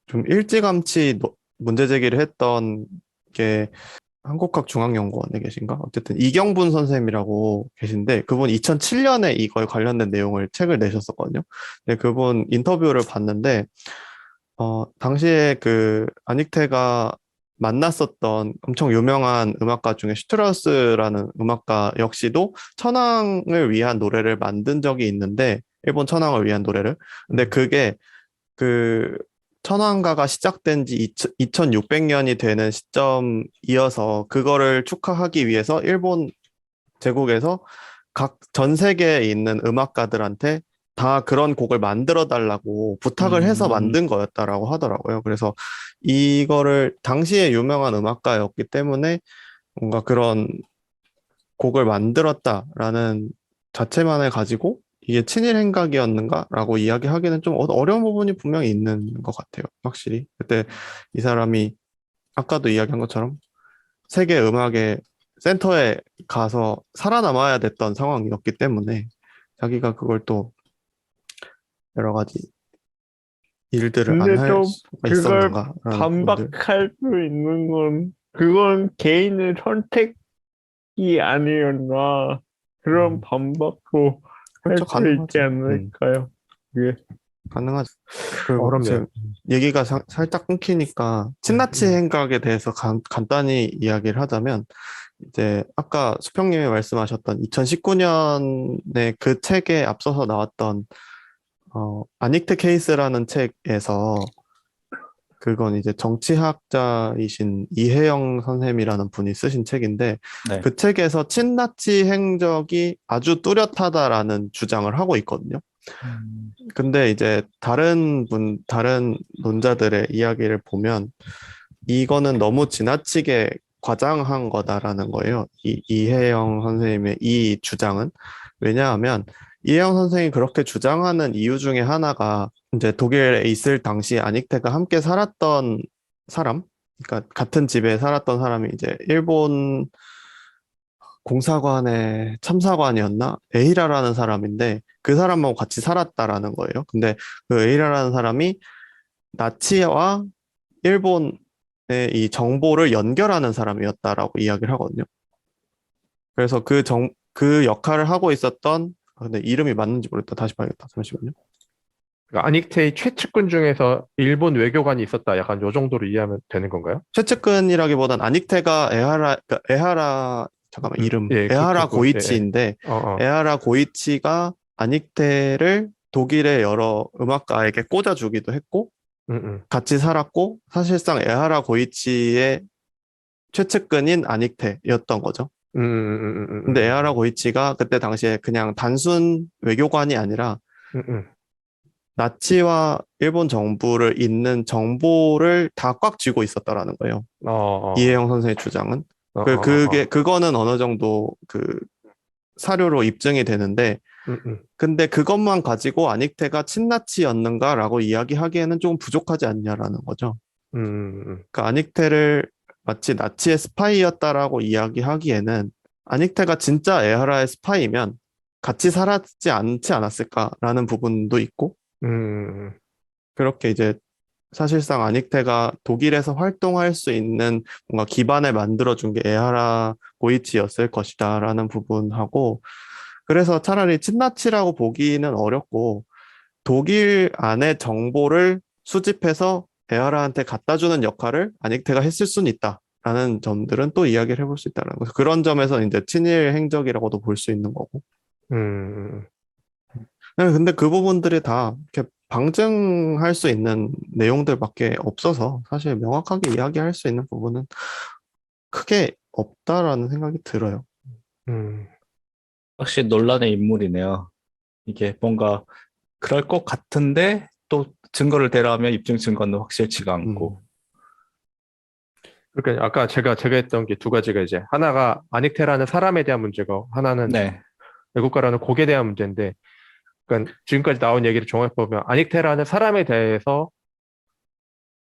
좀 일찌감치 문제 제기를 했던 게 한국학중앙연구원에 계신가? 어쨌든 이경분 선생님이라고 계신데 그분 2007년에 이거에 관련된 내용을 책을 내셨었거든요. 근데 그분 인터뷰를 봤는데 당시에 그 안익태가 만났었던 엄청 유명한 음악가 중에 슈트라우스라는 음악가 역시도 천황을 위한 노래를 만든 적이 있는데 일본 천황을 위한 노래를 근데 그게 그 천황가가 시작된 지 2600년이 되는 시점이어서 그거를 축하하기 위해서 일본 제국에서 각 전 세계에 있는 음악가들한테 다 그런 곡을 만들어 달라고 부탁을 해서 만든 거였다라고 하더라고요. 그래서 이거를 당시에 유명한 음악가였기 때문에 뭔가 그런 곡을 만들었다라는 자체만을 가지고 이게 친일 행각이었는가라고 이야기하기는 좀 어려운 부분이 분명히 있는 것 같아요. 확실히. 그때 이 사람이 아까도 이야기한 것처럼 세계 음악의 센터에 가서 살아남아야 됐던 상황이었기 때문에 자기가 그걸 또 여러 가지 일들을 안 근데 할 좀 수가 그걸 있었는가라는 부분들. 반박할 수 있는 건 그건 개인의 선택이 아니었나 그런 반박도 할 그렇죠, 수 가능하죠. 있지 않을까요? 예. 가능하죠. 그리고 어렵네요. 지금 얘기가 살짝 끊기니까 친나치 행각에 대해서 간단히 이야기를 하자면 이제 아까 수평님이 말씀하셨던 2019년에 그 책에 앞서서 나왔던 아닉테 케이스라는 책에서 그건 이제 정치학자이신 이혜영 선생님이라는 분이 쓰신 책인데 네. 그 책에서 친나치 행적이 아주 뚜렷하다라는 주장을 하고 있거든요. 근데 이제 다른 논자들의 이야기를 보면 이거는 너무 지나치게 과장한 거다라는 거예요. 이혜영 선생님의 이 주장은. 왜냐하면 이혜영 선생이 그렇게 주장하는 이유 중에 하나가 이제 독일에 있을 당시 아닉테가 함께 살았던 사람, 그러니까 같은 집에 살았던 사람이 이제 일본 공사관의 참사관이었나? 에이라라는 사람인데 그 사람하고 같이 살았다라는 거예요. 근데 그 에이라라는 사람이 나치와 일본의 이 정보를 연결하는 사람이었다라고 이야기를 하거든요. 그래서 그 역할을 하고 있었던 근데 이름이 맞는지 모르겠다. 다시 봐야겠다. 잠시만요. 그러니까 안익태의 최측근 중에서 일본 외교관이 있었다. 약간 요 정도로 이해하면 되는 건가요? 최측근이라기보단 아닉테가 에하라 잠깐만 이름 예, 에하라 그거, 고이치인데 에하라 고이치가 아닉테를 독일의 여러 음악가에게 꽂아주기도 했고 같이 살았고 사실상 에하라 고이치의 최측근인 아닉테였던 거죠. 근데 에하라 고이치가 그때 당시에 그냥 단순 외교관이 아니라 나치와 일본 정부를 잇는 정보를 다 꽉 쥐고 있었다라는 거예요. 이혜영 선생의 주장은. 그거는 어느 정도 그 사료로 입증이 되는데, 근데 그것만 가지고 아닉테가 친나치였는가라고 이야기하기에는 조금 부족하지 않냐라는 거죠. 그러니까 아닉테를 마치 나치의 스파이였다라고 이야기하기에는 아닉테가 진짜 에하라의 스파이면 같이 살았지 않지 않았을까라는 부분도 있고, 그렇게 이제 사실상 아닉테가 독일에서 활동할 수 있는 뭔가 기반을 만들어준 게 에하라 고이치였을 것이다라는 부분하고, 그래서 차라리 친나치라고 보기는 어렵고 독일 안의 정보를 수집해서 에하라한테 갖다 주는 역할을 아닉테가 했을 수는 있다라는 점들은 또 이야기를 해볼 수 있다는 거죠. 그런 점에서 이제 친일 행적이라고도 볼 수 있는 거고. 근데 그 부분들이 다 이렇게 방증할 수 있는 내용들밖에 없어서 사실 명확하게 이야기할 수 있는 부분은 크게 없다라는 생각이 들어요. 확실히 논란의 인물이네요. 이게 뭔가 그럴 것 같은데 또 증거를 대라하면 입증 증거는 확실치가 않고. 그러니까 아까 제가 했던 게 두 가지가 이제 하나가 아닉테라는 사람에 대한 문제고 하나는 네. 애국가라는 곡에 대한 문제인데, 그러니까 지금까지 나온 얘기를 종합해 보면 아닉테라는 사람에 대해서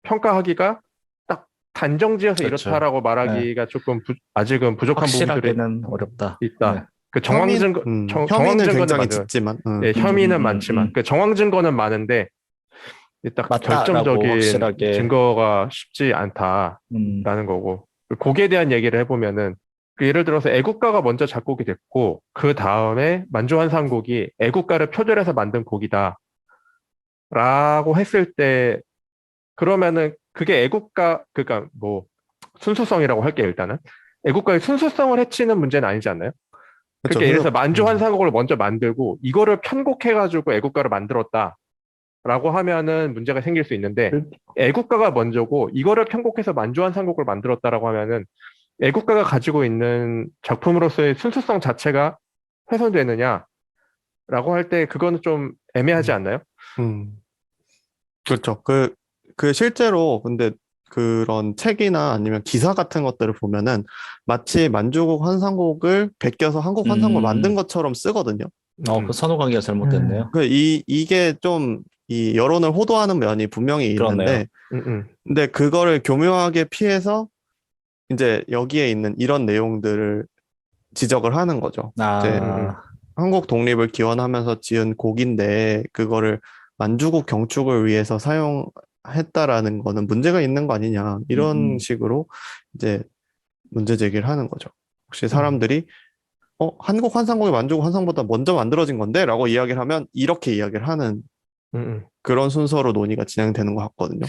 평가하기가 딱 단정지어서 그렇죠. 이렇다라고 말하기가 조금 아직은 부족한 부분들이 확실하게는 어렵다. 있다. 네. 그 정황 증거, 정황 혐의는 증거는 굉장히 많아요. 짙지만, 예, 혐의는 많지만 그 정황 증거는 많은데 딱 맞다라고 결정적인 확실하게. 증거가 쉽지 않다라는 거고, 곡에 대한 얘기를 해보면은 그 예를 들어서 애국가가 먼저 작곡이 됐고 그 다음에 만주환상곡이 애국가를 표절해서 만든 곡이다라고 했을 때, 그러면은 그게 애국가, 그러니까 뭐 순수성이라고 할게요. 일단은 애국가의 순수성을 해치는 문제는 아니지 않나요? 그렇죠. 그러니까 예를 들어서 만주환상곡을 먼저 만들고 이거를 편곡해가지고 애국가를 만들었다라고 하면은 문제가 생길 수 있는데, 애국가가 먼저고 이거를 편곡해서 만주환상곡을 만들었다라고 하면은 애국가가 가지고 있는 작품으로서의 순수성 자체가 훼손되느냐라고 할 때 그거는 좀 애매하지 않나요? 그렇죠. 그 실제로 근데 그런 책이나 아니면 기사 같은 것들을 보면은 마치 만주국 환상곡을 베껴서 한국 환상곡을 만든 것처럼 쓰거든요. 그 선호관계가 잘못됐네요. 이게 좀 이 여론을 호도하는 면이 분명히 있는데, 그러네요. 근데 그거를 교묘하게 피해서 이제 여기에 있는 이런 내용들을 지적을 하는 거죠. 이제 한국 독립을 기원하면서 지은 곡인데 그거를 만주국 경축을 위해서 사용했다라는 거는 문제가 있는 거 아니냐, 이런 식으로 이제 문제 제기를 하는 거죠. 혹시 사람들이 한국 환상곡이 만주국 환상보다 먼저 만들어진 건데 라고 이야기를 하면 이렇게 이야기를 하는 그런 순서로 논의가 진행되는 것 같거든요.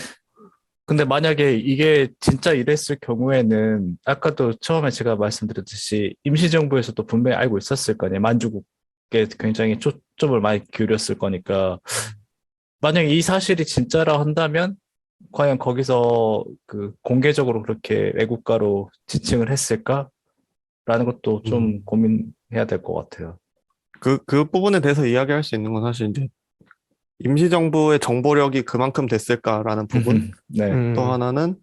근데 만약에 이게 진짜 이랬을 경우에는 아까도 처음에 제가 말씀드렸듯이 임시정부에서도 분명히 알고 있었을 거 아니에요. 만주국에 굉장히 초점을 많이 기울였을 거니까, 만약에 이 사실이 진짜라 한다면 과연 거기서 그 공개적으로 그렇게 애국가로 지칭을 했을까라는 것도 좀 고민해야 될 것 같아요. 그 부분에 대해서 이야기할 수 있는 건 사실 이제 임시정부의 정보력이 그만큼 됐을까라는 부분. 네. 또 하나는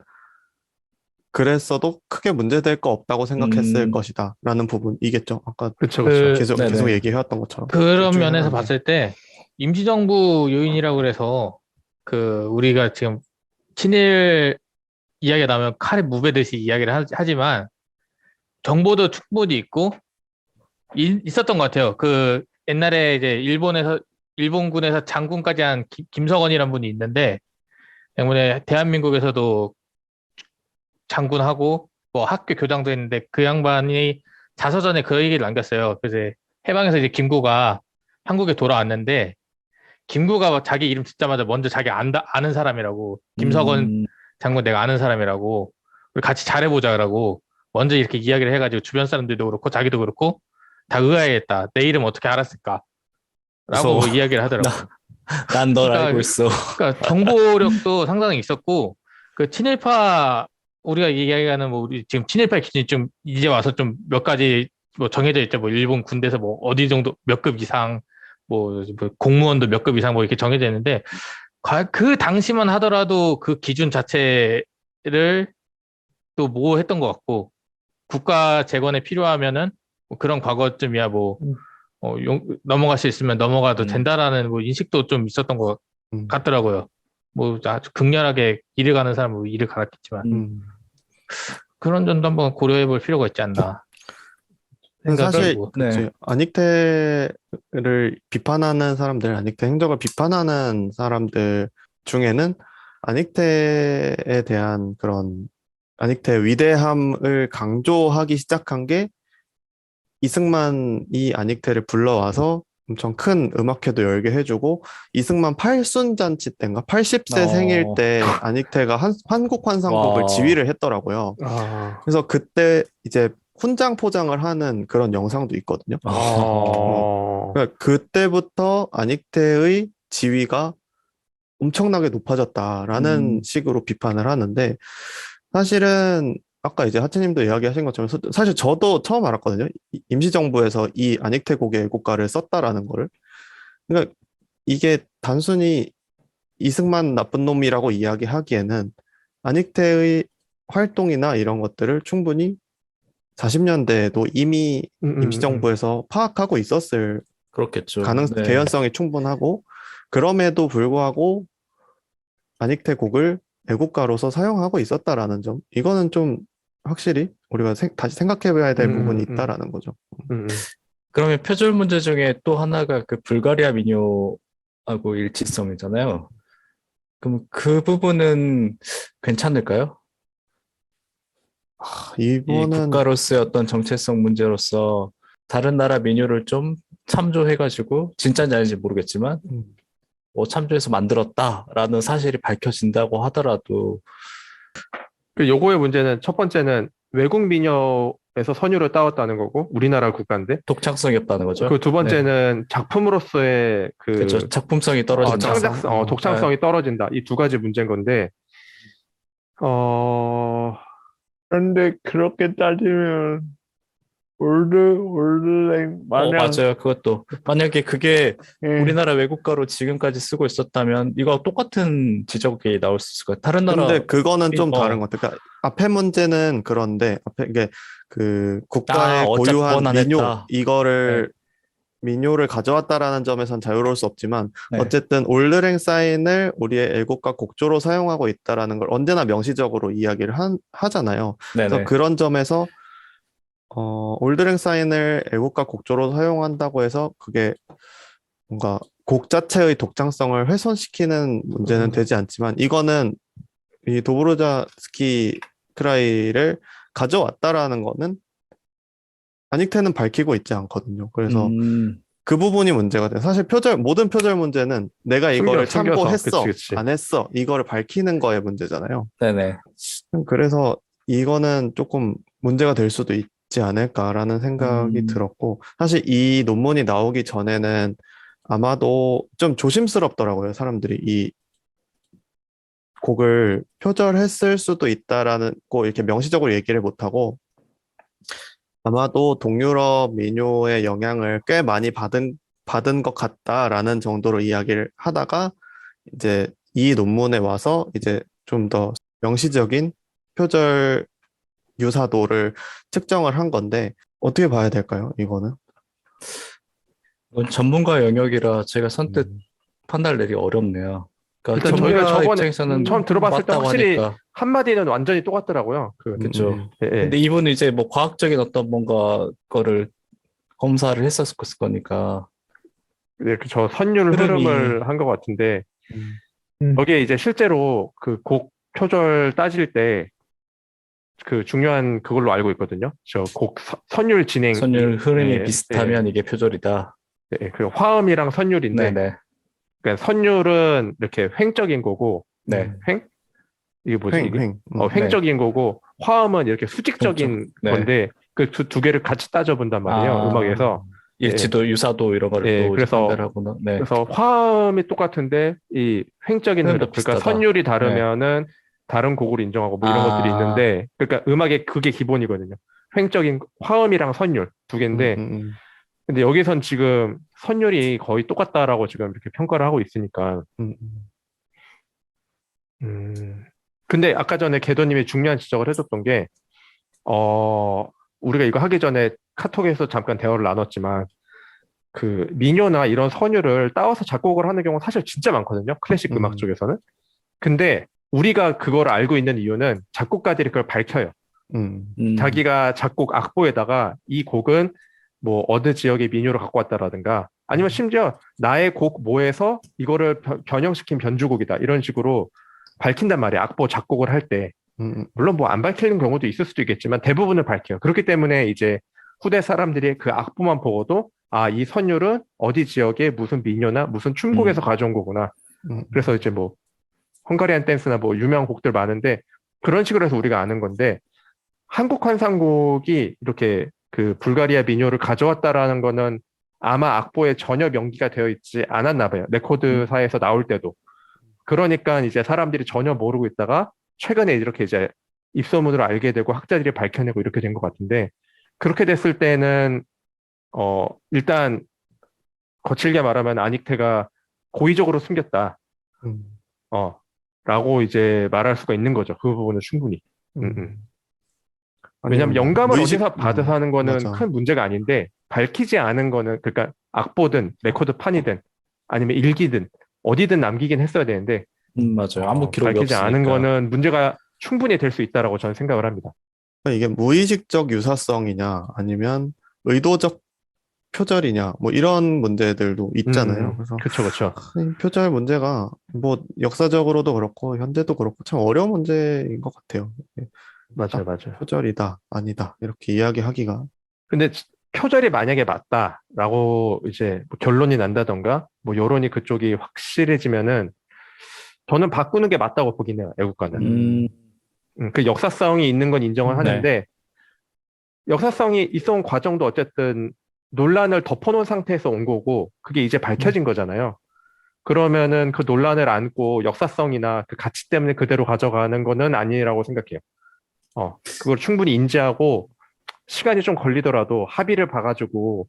그랬어도 크게 문제될 거 없다고 생각했을 것이다라는 부분이겠죠. 아까 그렇죠. 계속 얘기해왔던 것처럼. 그런 둘 중에 면에서 하나인데. 봤을 때 임시정부 요인이라고 그래서 그 우리가 지금 친일 이야기가 나오면 칼에 무배듯이 이야기를 하지만 정보도 충분히 있고 있었던 것 같아요. 그 옛날에 이제 일본군에서 장군까지 한 김석원이라는 분이 있는데, 때문에 대한민국에서도 장군하고 뭐 학교 교장도 했는데 그 양반이 자서전에 그 얘기를 남겼어요. 그래서 해방에서 이제 김구가 한국에 돌아왔는데 김구가 자기 이름 듣자마자 먼저 자기 아는 사람이라고, 김석원 장군 내가 아는 사람이라고, 우리 같이 잘해보자라고 먼저 이렇게 이야기를 해가지고 주변 사람들도 그렇고 자기도 그렇고 다 의아해했다. 내 이름 어떻게 알았을까? 라고 무서워. 이야기를 하더라고요. 난 널 그러니까- 알고 있어. 그러니까 정보력도 상당히 있었고 그 친일파 우리가 얘기하는 뭐 우리 지금 친일파 기준이 좀 이제 와서 좀 몇 가지 뭐 정해져 있죠. 뭐 일본 군대에서 뭐 어디 정도 몇 급 이상 뭐 공무원도 몇 급 이상 뭐 이렇게 정해져 있는데 그 당시만 하더라도 그 기준 자체를 또 모호했던 것 같고 국가 재건에 필요하면은 뭐 그런 과거쯤이야 뭐 넘어갈 수 있으면 넘어가도 된다라는 뭐 인식도 좀 있었던 것 같더라고요. 뭐 아주 극렬하게 일을 가는 사람은 일을 갈았겠지만 그런 점도 한번 고려해 볼 필요가 있지 않나 생각을 사실 뭐, 네. 안익태를 비판하는 사람들, 안익태 행적을 비판하는 사람들 중에는 안익태에 대한 그런 안익태의 위대함을 강조하기 시작한 게 이승만이 안익태를 불러와서 엄청 큰 음악회도 열게 해주고 이승만 8순잔치 때인가 80세 생일 때 안익태가 환국환상곡을 와. 지휘를 했더라고요. 아, 그래서 그때 이제 훈장 포장을 하는 그런 영상도 있거든요. 그러니까 그때부터 안익태의 지위가 엄청나게 높아졌다라는 식으로 비판을 하는데 사실은 아까 이제 하트님도 이야기하신 것처럼 사실 저도 처음 알았거든요. 임시정부에서 이 안익태 곡의 애국가를 썼다라는 거를. 그러니까 이게 단순히 이승만 나쁜 놈이라고 이야기하기에는 안익태의 활동이나 이런 것들을 충분히 40년대에도 이미 임시정부에서 파악하고 있었을 그렇겠죠. 네. 개연성이 충분하고 그럼에도 불구하고 안익태 곡을 애국가로서 사용하고 있었다라는 점 이거는 좀 확실히 우리가 다시 생각해봐야 될 부분이 있다라는 거죠. 그러면 표절 문제 중에 또 하나가 그 불가리아 민요하고 일치성이잖아요. 그럼 그 부분은 괜찮을까요? 이 이거는 국가로서의 어떤 정체성 문제로서 다른 나라 민요를 좀 참조해가지고 진짜인지 아닌지 모르겠지만 뭐 참조해서 만들었다라는 사실이 밝혀진다고 하더라도 요거의 문제는 첫 번째는 외국 민요에서 선율을 따왔다는 거고 우리나라 국가인데 독창성이 없다는 거죠. 그 두 번째는 작품으로서의 그렇죠. 작품성이 떨어진다. 창작성, 독창성이 떨어진다. 이 두 가지 문제인 건데 그런데 그렇게 따지면 올드랭 마냥 맞아요. 그것도 만약에 그게 예, 우리나라 외국가로 지금까지 쓰고 있었다면 이거 똑같은 지적이 나올 수 있을 거예요. 다른 나라 근데 그거는 좀 어. 다른 것 같아요. 그러니까 앞에 문제는 그런데 앞에 이게 그 국가의 어차피 고유한 원안 민요 했다. 이거를 민요를 가져왔다라는 점에선 자유로울 수 없지만 네. 어쨌든 올드랭 사인을 우리의 애국가 곡조로 사용하고 있다라는 걸 언제나 명시적으로 이야기를 하잖아요. 네네. 그래서 그런 점에서 올드랭 사인을 애국가 곡조로 사용한다고 해서 그게 뭔가 곡 자체의 독창성을 훼손시키는 문제는 되지 않지만 이거는 이 도브로자스키 크라이를 가져왔다라는 거는 안익태는 밝히고 있지 않거든요. 그래서 그 부분이 문제가 돼요. 사실 모든 표절 문제는 내가 이거를 숨겨서. 참고했어, 그치. 안 했어, 이거를 밝히는 거의 문제잖아요. 네네. 그래서 이거는 조금 문제가 될 수도 있지 않을까라는 생각이 들었고, 사실 이 논문이 나오기 전에는 아마도 좀 조심스럽더라고요. 사람들이 이 곡을 표절했을 수도 있다라는 거 이렇게 명시적으로 얘기를 못하고 아마도 동유럽 민요의 영향을 꽤 많이 받은 것 같다라는 정도로 이야기를 하다가 이제 이 논문에 와서 이제 좀 더 명시적인 표절 유사도를 측정을 한 건데 어떻게 봐야 될까요? 이거는? 이건 전문가 영역이라 제가 선뜻 판단을 내기 어렵네요. 그러니까 일단 저희가 전문가 저번에 입장에서는 처음 들어봤을 때 맞다고 확실히 하니까. 한마디는 완전히 똑같더라고요. 그렇죠. 예, 예. 근데 이분은 이제 뭐 과학적인 어떤 뭔가 거를 검사를 했었을 거니까. 네, 저 선율 흐름이- 흐름을 한 것 같은데 여기에 이제 실제로 그 곡 표절 따질 때 그 중요한 그걸로 알고 있거든요. 저 곡 선율 진행 선율 흐름이 예, 비슷하면 이게 표절이다. 예, 그 화음이랑 선율인데 네네. 그러니까 선율은 이렇게 횡적인 거고 네. 횡? 이게 뭐지? 이게? 횡. 횡적인 거고 화음은 이렇게 수직적인 네. 건데 그 두 개를 같이 따져본단 말이에요. 음악에서. 일치도 유사도 이런 걸 예, 또 그래서- 판별하구나. 네. 그래서 화음이 똑같은데 이 횡적인 표현도 흐름, 그러니까 비슷하다. 선율이 다르면은 다른 곡을 인정하고 뭐 이런 것들이 있는데, 그러니까 음악의 그게 기본이거든요. 횡적인 화음이랑 선율 두 개인데, 근데 여기선 지금 선율이 거의 똑같다라고 지금 이렇게 평가를 하고 있으니까. 근데 아까 전에 개도님이 중요한 지적을 해줬던 게, 우리가 이거 하기 전에 카톡에서 잠깐 대화를 나눴지만, 그 민요나 이런 선율을 따와서 작곡을 하는 경우가 사실 진짜 많거든요. 클래식 음악 쪽에서는. 근데 우리가 그걸 알고 있는 이유는 작곡가들이 그걸 밝혀요. 자기가 작곡 악보에다가 이 곡은 뭐 어느 지역의 민요를 갖고 왔다라든가 아니면 심지어 나의 곡 뭐에서 이거를 변형시킨 변주곡이다 이런 식으로 밝힌단 말이에요. 악보 작곡을 할 때. 물론 뭐 안 밝히는 경우도 있을 수도 있겠지만 대부분을 밝혀요. 그렇기 때문에 이제 후대 사람들이 그 악보만 보고도 아, 이 선율은 어디 지역의 무슨 민요나 무슨 춤곡에서 가져온 거구나. 그래서 이제 뭐 헝가리안 댄스나 뭐 유명한 곡들 많은데 그런 식으로 해서 우리가 아는 건데 한국 환상곡이 이렇게 그 불가리아 민요를 가져왔다라는 거는 아마 악보에 전혀 명기가 되어 있지 않았나 봐요. 레코드사에서 나올 때도. 그러니까 이제 사람들이 전혀 모르고 있다가 최근에 이렇게 이제 입소문으로 알게 되고 학자들이 밝혀내고 이렇게 된 것 같은데 그렇게 됐을 때는 일단 거칠게 말하면 안익태가 고의적으로 숨겼다. 라고 이제 말할 수가 있는 거죠. 그 부분은 충분히. 왜냐하면 영감을 어디서 받아서 하는 거는 맞아. 큰 문제가 아닌데 밝히지 않은 거는 그러니까 악보든 레코드판이든 아니면 일기든 어디든 남기긴 했어야 되는데 맞아요. 아무 기록이 밝히지 없으니까. 않은 거는 문제가 충분히 될 수 있다라고 저는 생각을 합니다. 이게 무의식적 유사성이냐 아니면 의도적 표절이냐 뭐 이런 문제들도 있잖아요. 그래서 그렇죠. 이 표절 문제가 뭐 역사적으로도 그렇고 현재도 그렇고 참 어려운 문제인 것 같아요. 맞아요. 표절이다 아니다 이렇게 이야기하기가 근데 표절이 만약에 맞다라고 이제 뭐 결론이 난다던가 뭐 여론이 그쪽이 확실해지면은 저는 바꾸는 게 맞다고 보긴 해요. 애국가는. 그 역사성이 있는 건 인정을 하는데 역사성이 있어온 과정도 어쨌든 논란을 덮어놓은 상태에서 온 거고 그게 이제 밝혀진 거잖아요. 그러면은 그 논란을 안고 역사성이나 그 가치 때문에 그대로 가져가는 거는 아니라고 생각해요. 그걸 충분히 인지하고 시간이 좀 걸리더라도 합의를 봐가지고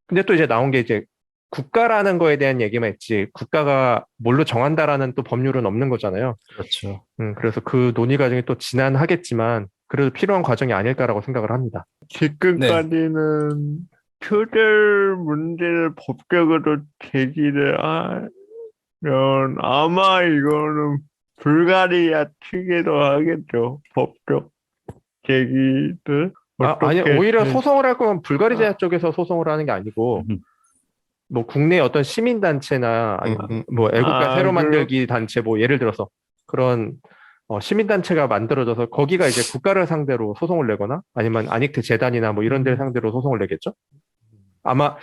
근데 또 이제 나온 게 이제 국가라는 거에 대한 얘기만 했지 국가가 뭘로 정한다라는 또 법률은 없는 거잖아요. 그렇죠. 그래서 그 논의 과정이 또 지난하겠지만 그래도 필요한 과정이 아닐까라고 생각을 합니다. 지금까지는 표절 문제를 법적으로 제기를 하면 아마 이거는 불가리아 측에도 하겠죠. 법적 제기를. 아니 어떻게 오히려 해- 소송을 할 거면 불가리아 쪽에서 소송을 하는 게 아니고 뭐 국내 어떤 시민단체나 아니면 뭐 애국가 새로 만들기 단체 뭐 예를 들어서 그런 시민단체가 만들어져서 거기가 이제 국가를 상대로 소송을 내거나 아니면 안익태 재단이나 뭐 이런 데를 상대로 소송을 내겠죠. 아마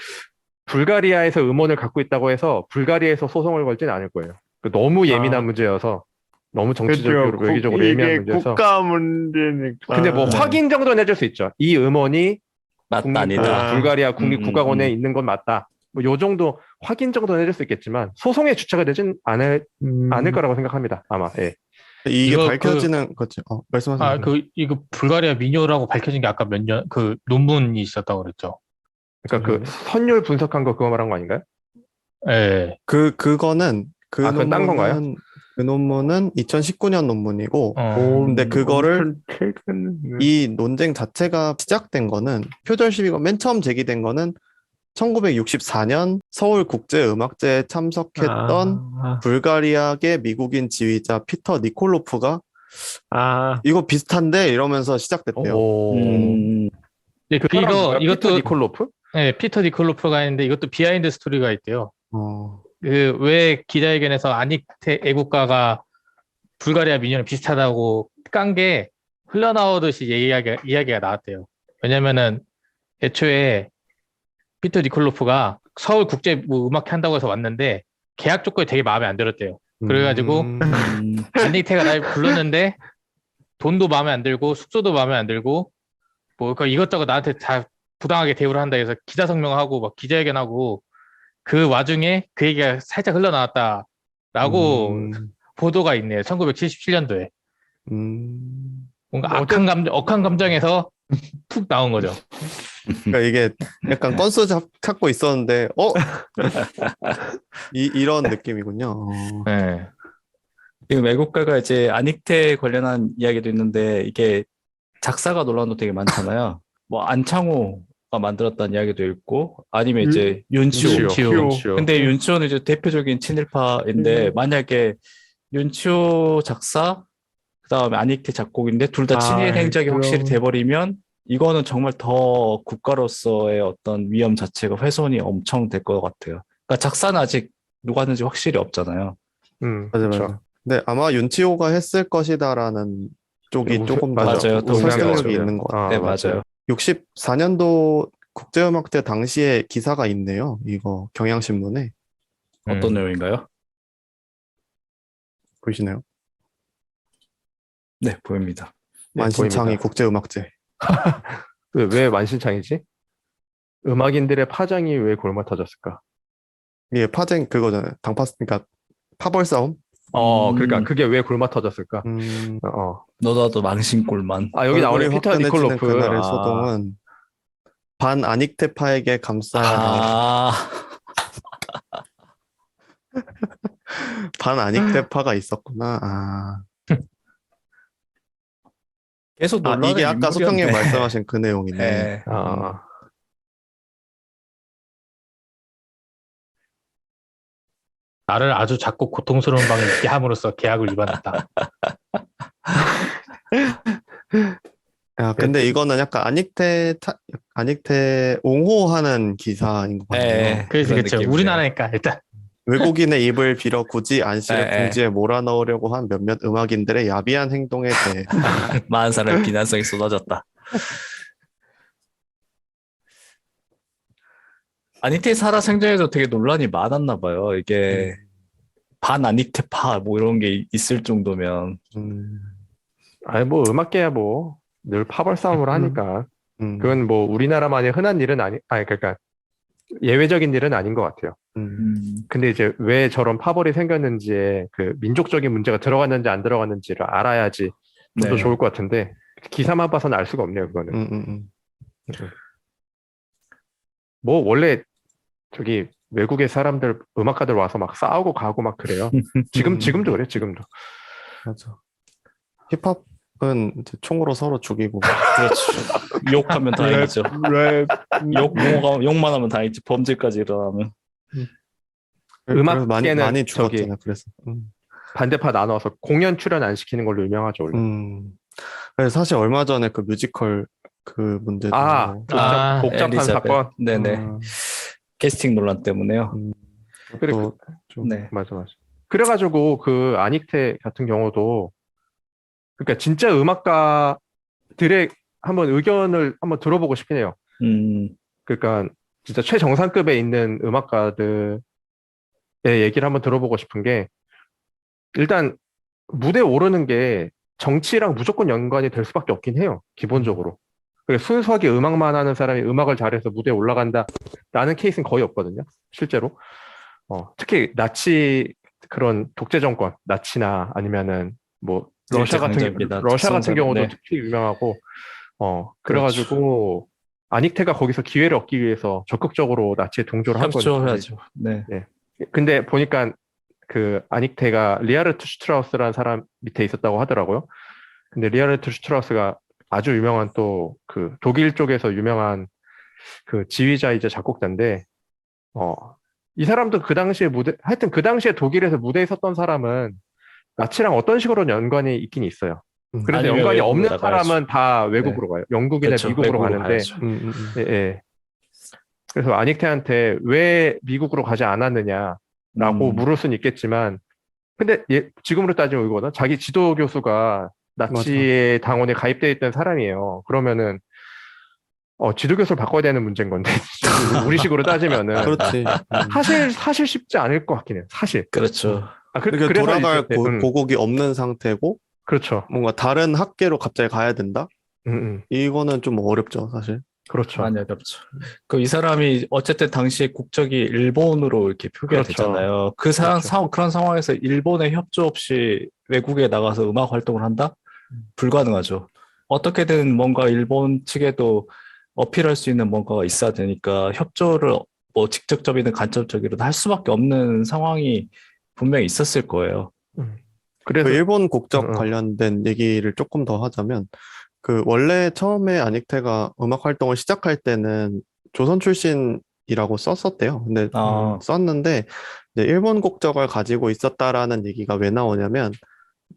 불가리아에서 음원을 갖고 있다고 해서 불가리아에서 소송을 걸지는 않을 거예요. 너무 예민한 문제여서 너무 정치적으로 그렇죠. 외교적으로 이게 예민한 문제여서. 국가 문제니까. 근데 뭐 확인 정도는 해줄 수 있죠. 이 음원이 맞다 아니다. 불가리아 국립국가원에 음. 있는 건 맞다. 뭐 요 정도 확인 정도는 해줄 수 있겠지만 소송의 주체가 되진 않을 거라고 생각합니다. 아마. 예. 이게 이거 밝혀지는 거지. 말씀하세요. 이거 불가리아 민요라고 밝혀진 게 아까 그 논문이 있었다고 그랬죠. 그러니까 그 선율 분석한 거 그거 말한 거 아닌가요? 예. 그거는 그건 딴 건가요? 그 논문은 2019년 논문이고 음. 근데 그거를 엄청 최근에. 이 논쟁 자체가 시작된 거는 표절 시비가 맨 처음 제기된 거는 1964년 서울국제음악제에 참석했던 불가리아계 미국인 지휘자 피터 니콜로프가 이거 비슷한데 이러면서 시작됐대요. 네, 그 사람 누구야? 이것도 피터 니콜로프? 네, 피터 니콜로프가 있는데 이것도 비하인드 스토리가 있대요. 그 왜 기자회견에서 안익태 애국가가 불가리아 민요랑 비슷하다고 깐 게 흘러나오듯이 이야기가 나왔대요. 왜냐면은 애초에 피터 니콜로프가 서울 국제 뭐 음악회 한다고 해서 왔는데 계약 조건이 되게 마음에 안 들었대요. 그래가지고 안익태가 날 불렀는데 돈도 마음에 안 들고 숙소도 마음에 안 들고 뭐 그러니까 이것저것 나한테 다 부당하게 대우를 한다 해서 기자 성명하고 막 기자회견하고 그 와중에 그 얘기가 살짝 흘러나왔다라고 보도가 있네요. 1977년도에. 뭔가 억한 감정에서 툭 나온 거죠. 그러니까 이게 약간 건수 찾고 있었는데, 이런 느낌이군요. 네. 지금 애국가가 이제 안익태 관련한 이야기도 있는데 이게 작사가 논란도 되게 많잖아요. 뭐 안창호가 만들었다는 이야기도 있고 아니면 이제 윤치호. 근데 윤치호는 이제 대표적인 친일파인데 만약에 윤치호 작사 그다음에 안익태 작곡인데 둘 다 친일 행적이 확실히 돼버리면 이거는 정말 더 국가로서의 어떤 위험 자체가 훼손이 엄청 될 것 같아요. 그러니까 작사는 아직 누가 했는지 확실히 없잖아요. 맞아, 그쵸. 맞아. 네, 아마 윤치호가 했을 것이다라는 쪽이 조금 더 맞아요. 더 설득력이 우세하죠. 있는 것 같아요. 네, 맞아요. 64년도 국제음악대 당시에 기사가 있네요. 이거 경향신문에. 어떤 내용인가요? 보이시나요? 네, 보입니다. 만신창이 보입니다. 국제음악제. 왜 만신창이지? 음악인들의 파장이 왜 골마 터졌을까? 이게 파쟁 그거잖아요. 그러니까 파벌 싸움? 그러니까 그게 왜 골마 터졌을까? 너도 망신골만. 여기 나오네. 얼굴이 피터 화끈해지는 니콜로프. 그날의 소동은 반 안익태파에게 감싸야 반 안익태파가 있었구나. 계속 논란의 이게 아까 소평님 인물이었네. 말씀하신 그 내용이네. 네. 나를 아주 작고 고통스러운 방에 있게 함으로써 계약을 위반했다. 근데 이거는 약간 안익태 옹호하는 기사인 것 같아요. 네. 그래서 그런 그렇죠. 느낌이네요. 우리나라니까 일단 외국인의 입을 빌어 굳이 안씨를 네. 궁지에 몰아넣으려고 한 몇몇 음악인들의 야비한 행동에 대해 많은 사람의 비난성이 쏟아졌다. 안익태 살아생전에도 되게 논란이 많았나 봐요. 이게 반 안익태파 뭐 이런 게 있을 정도면. 뭐 음악계야 뭐 늘 파벌 싸움을 하니까 그건 뭐 우리나라만의 흔한 일은 그러니까 예외적인 일은 아닌 것 같아요. 근데 이제 왜 저런 파벌이 생겼는지에 그 민족적인 문제가 들어갔는지 안 들어갔는지를 알아야지 좀 더 네. 좋을 것 같은데 기사만 봐서는 알 수가 없네요, 그거는. 뭐 원래 저기 외국의 사람들 음악가들 와서 막 싸우고 가고 막 그래요. 지금도 그래, 지금도. 맞아. 힙합은 이제 총으로 서로 죽이고. 그렇죠. 욕하면 다행이죠. 욕만 하면 다행이지. 범죄까지 일어나면. 그래서 음악계는 많이 저기 죽었잖아. 그래서. 반대파 나눠서 공연 출연 안 시키는 걸로 유명하죠, 원래. 그래서 사실 얼마 전에 그 뮤지컬 그 문제도. 복잡한 엘리자벳. 사건. 네네. 캐스팅 논란 때문에요. 그래, 좀. 네. 맞아. 그래가지고 그 안익태 같은 경우도 그러니까 진짜 음악가들의 한번 의견을 한번 들어보고 싶긴 해요. 그러니까 진짜 최정상급에 있는 음악가들의 얘기를 한번 들어보고 싶은 게 일단 무대에 오르는 게 정치랑 무조건 연관이 될 수밖에 없긴 해요. 기본적으로. 그래서 순수하게 음악만 하는 사람이 음악을 잘해서 무대에 올라간다라는 케이스는 거의 없거든요. 실제로. 특히 나치 그런 독재 정권, 나치나 아니면은 뭐 러시아 같은 경우도 네. 특히 유명하고 그래가지고 안익태가 거기서 기회를 얻기 위해서 적극적으로 나치에 동조를 한 거죠. 협조해야죠. 네. 근데 보니까 그 안익태가 리하르트 슈트라우스라는 사람 밑에 있었다고 하더라고요. 근데 리하르트 슈트라우스가 아주 유명한 또 그 독일 쪽에서 유명한 그 지휘자이자 작곡자인데 이 사람도 그 당시에 하여튼 그 당시에 독일에서 무대에 섰던 사람은 나치랑 어떤 식으로 연관이 있긴 있어요. 그래서 연관이 없는 사람은 다 외국으로 가요. 영국이나 그렇죠. 미국으로 외국으로 가는데 예. 그래서 안익태한테 왜 미국으로 가지 않았느냐라고 물을 수는 있겠지만 근데 지금으로 따지면 이거거든. 자기 지도 교수가 나치의 당원에 가입되어 있던 사람이에요. 그러면은 지도 교수를 바꿔야 되는 문제인 건데 우리식으로 따지면은 그렇지. 사실 쉽지 않을 것 같긴 해요. 사실. 그렇죠. 그래서 돌아갈 고국이 없는 상태고 그렇죠. 뭔가 다른 학계로 갑자기 가야 된다? 음. 이거는 좀 어렵죠, 사실. 그렇죠. 많이 어렵죠. 그 이 사람이 어쨌든 당시 국적이 일본으로 이렇게 표기가 그렇죠. 됐잖아요. 그렇죠. 그런 상황에서 일본의 협조 없이 외국에 나가서 음악 활동을 한다? 불가능하죠. 어떻게든 뭔가 일본 측에도 어필할 수 있는 뭔가가 있어야 되니까 협조를 뭐 직접적이든 간접적이든 할 수밖에 없는 상황이 분명히 있었을 거예요. 음. 그 그래서 일본 국적 음. 관련된 얘기를 조금 더 하자면, 그 원래 처음에 안익태가 음악 활동을 시작할 때는 조선 출신이라고 썼었대요. 근데 아, 썼는데 이제 일본 국적을 가지고 있었다라는 얘기가 왜 나오냐면,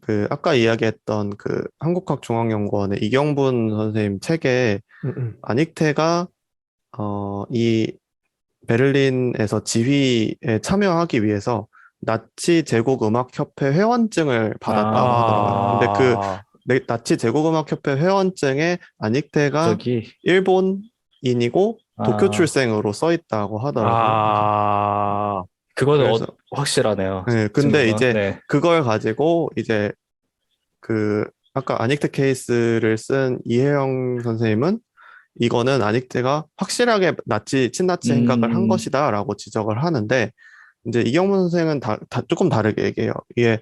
그 아까 이야기했던 그 한국학중앙연구원의 이경분 선생님 책에 안익태가 이 베를린에서 지휘에 참여하기 위해서 나치 제국음악협회 회원증을 받았다고 하더라고요. 근데 그 아, 나치 제국음악협회 회원증에 안익태가 저기, 일본인이고 도쿄 아, 출생으로 써 있다고 하더라고요. 아, 그거는 그래서 확실하네요. 네, 근데 증거가. 이제 네. 그걸 가지고 이제 그 아까 안익태 케이스를 쓴 이혜영 선생님은 이거는 안익태가 확실하게 친나치 행각을 한 음, 것이다라고 지적을 하는데, 이제 이경문 선생은 조금 다르게 얘기해요. 이게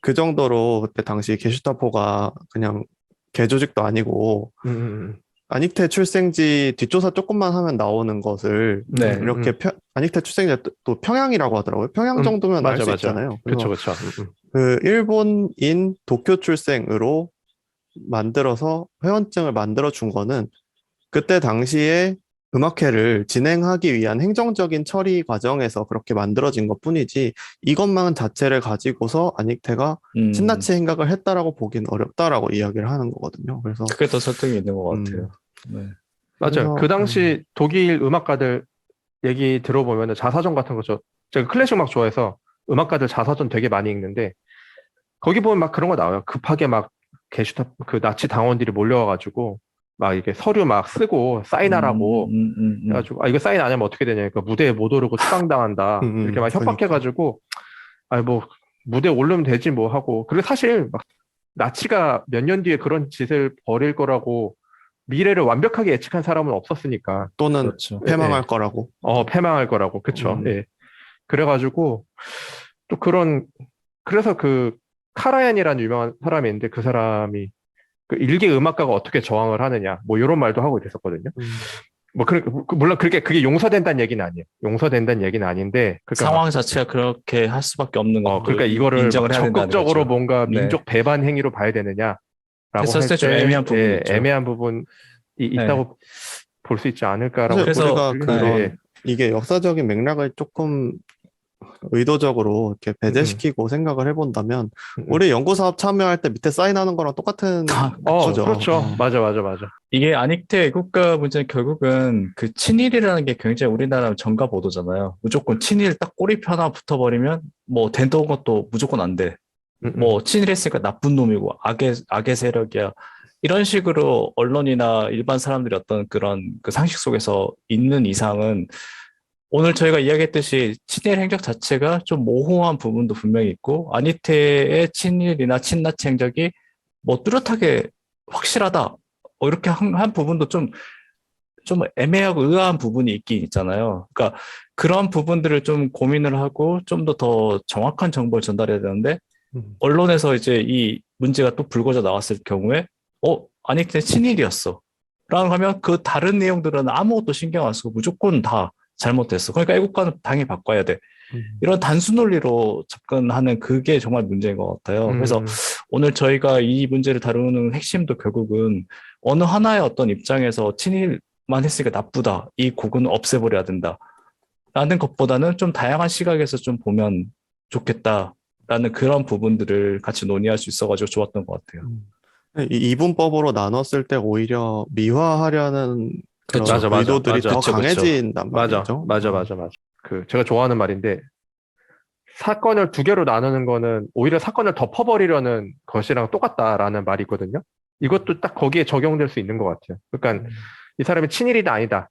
그 정도로 그때 당시 게슈타포가 그냥 개조직도 아니고 음. 안익태 출생지 뒷조사 조금만 하면 나오는 것을 네. 이렇게 안익태 출생지가 또 평양이라고 하더라고요. 평양 정도면 알 맞아, 수 맞아. 있잖아요. 그쵸, 그래서 그쵸. 그 일본인 도쿄 출생으로 만들어서 회원증을 만들어 준 거는 그때 당시에 음악회를 진행하기 위한 행정적인 처리 과정에서 그렇게 만들어진 것뿐이지, 이것만 자체를 가지고서 안익태가 음, 친나치 행각을 했다라고 보기는 어렵다라고 이야기를 하는 거거든요. 그래서 그게 더 설득이 있는 것 같아요. 음, 네. 맞아요. 그 그래서 당시 독일 음악가들 얘기 들어보면 자사전 같은 거죠. 제가 클래식 음악 좋아해서 음악가들 자사전 되게 많이 읽는데 거기 보면 막 그런 거 나와요. 급하게 막 그 나치 당원들이 몰려와가지고 막 이렇게 서류 막 쓰고 사인하라고 해가지고 이거 사인 안 하면 어떻게 되냐니까 무대에 못 오르고 추방당한다 이렇게 막 그러니까 협박해가지고 뭐 무대에 오르면 되지 뭐 하고. 그리고 사실 막 나치가 몇 년 뒤에 그런 짓을 벌일 거라고 미래를 완벽하게 예측한 사람은 없었으니까. 또는 그렇죠. 예, 패망할 예. 거라고. 패망할 거라고. 그쵸. 음, 예. 그래가지고 또 그래서 그 카라얀이라는 유명한 사람이 있는데 그 사람이 그 일개 음악가가 어떻게 저항을 하느냐 뭐 이런 말도 하고 있었거든요. 음, 물론 그게 용서된다는 얘기는 아니에요. 용서된다는 얘기는 아닌데 그러니까 상황 자체가 그렇게 할 수밖에 없는 것도 그러니까 이거를 막 인정을 해야 된다는 적극적으로 거죠. 뭔가 네. 민족 배반 행위로 봐야 되느냐라고 할 했었을 때 좀 때 애매한 부분이 있죠. 애매한 부분이 네. 있다고 볼 수 있지 않을까라고 사실 그래서, 우리가 들리는데. 네. 이게 역사적인 맥락을 조금 의도적으로 이렇게 음, 배제시키고 생각을 해본다면, 음, 음. 우리 연구사업 참여할 때 밑에 사인하는 거랑 똑같은 거죠. 그렇죠. 맞아. 이게 안익태 애국가 문제는 결국은 그 친일이라는 게 굉장히 우리나라 정가 보도잖아요. 무조건 친일 딱 꼬리표 하나 붙어버리면 뭐 된다는 것도 무조건 안 돼. 뭐 친일했으니까 나쁜 놈이고 악의 세력이야. 이런 식으로 언론이나 일반 사람들이 어떤 그런 그 상식 속에서 있는 이상은 오늘 저희가 이야기했듯이 친일 행적 자체가 좀 모호한 부분도 분명히 있고 안희태의 친일이나 친나치 행적이 뭐 뚜렷하게 확실하다. 이렇게 한 부분도 좀 애매하고 의아한 부분이 있긴 있잖아요. 그러니까 그런 부분들을 좀 고민을 하고 좀 더 정확한 정보를 전달해야 되는데 언론에서 이제 이 문제가 또 불거져 나왔을 경우에 안익태 친일이었어. 라고 하면 그 다른 내용들은 아무것도 신경 안 쓰고 무조건 다 잘못됐어. 그러니까 애국가는 당연히 바꿔야 돼. 이런 단순 논리로 접근하는 그게 정말 문제인 것 같아요. 그래서 오늘 저희가 이 문제를 다루는 핵심도 결국은 어느 하나의 어떤 입장에서 친일만 했으니까 나쁘다. 이 곡은 없애버려야 된다. 라는 것보다는 좀 다양한 시각에서 좀 보면 좋겠다. 라는 그런 부분들을 같이 논의할 수 있어가지고 좋았던 것 같아요. 이 이분법으로 나눴을 때 오히려 미화하려는 그런 그쵸. 의도들이 더 그쵸, 그쵸. 강해진단 말이죠. 맞아. 제가 좋아하는 말인데 사건을 두 개로 나누는 거는 오히려 사건을 덮어버리려는 것이랑 똑같다라는 말이 있거든요. 이것도 딱 거기에 적용될 수 있는 것 같아요. 그러니까 이 사람이 친일이다 아니다를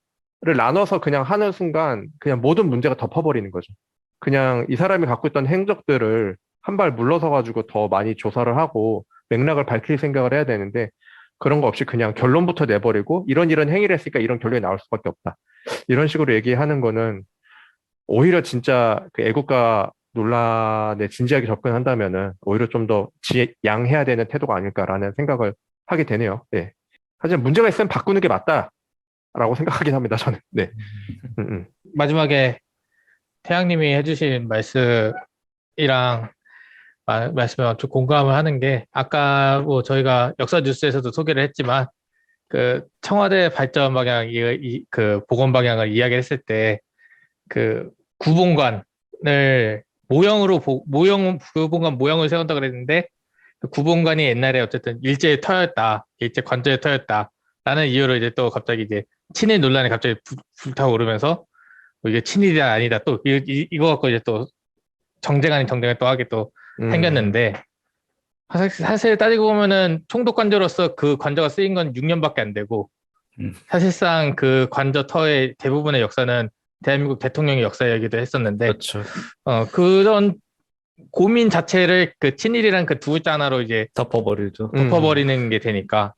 나눠서 그냥 하는 순간 그냥 모든 문제가 덮어버리는 거죠. 그냥 이 사람이 갖고 있던 행적들을 한 발 물러서 가지고 더 많이 조사를 하고 맥락을 밝힐 생각을 해야 되는데 그런 거 없이 그냥 결론부터 내버리고 이런 행위를 했으니까 이런 결론이 나올 수밖에 없다. 이런 식으로 얘기하는 거는 오히려 진짜 그 애국가 논란에 진지하게 접근한다면은 오히려 좀 더 양해해야 되는 태도가 아닐까라는 생각을 하게 되네요. 네. 하지만 문제가 있으면 바꾸는 게 맞다라고 생각하긴 합니다. 저는. 네. 마지막에 태양님이 해주신 말씀이랑 말씀에 좀 공감을 하는 게 아까 뭐 저희가 역사 뉴스에서도 소개를 했지만 그 청와대 발전 방향 그 복원 방향을 이야기했을 때 그 구본관을 구본관 모형을 세운다 그랬는데 그 구본관이 옛날에 어쨌든 일제의 터였다, 일제 관저의 터였다라는 이유로 이제 또 갑자기 이제 친일 논란이 갑자기 불타오르면서 이게 친일이다 아니다 또 이거 갖고 이제 또 정쟁 아닌 정쟁을 또 하게 또 생겼는데 사실 따지고 보면은 총독 관저로서 그 관저가 쓰인 건 6년밖에 안 되고 사실상 그 관저 터의 대부분의 역사는 대한민국 대통령의 역사이기도 했었는데 그렇죠. 그런 고민 자체를 그 친일이란 그 두 글자 하나로 이제 덮어버리는 게 되니까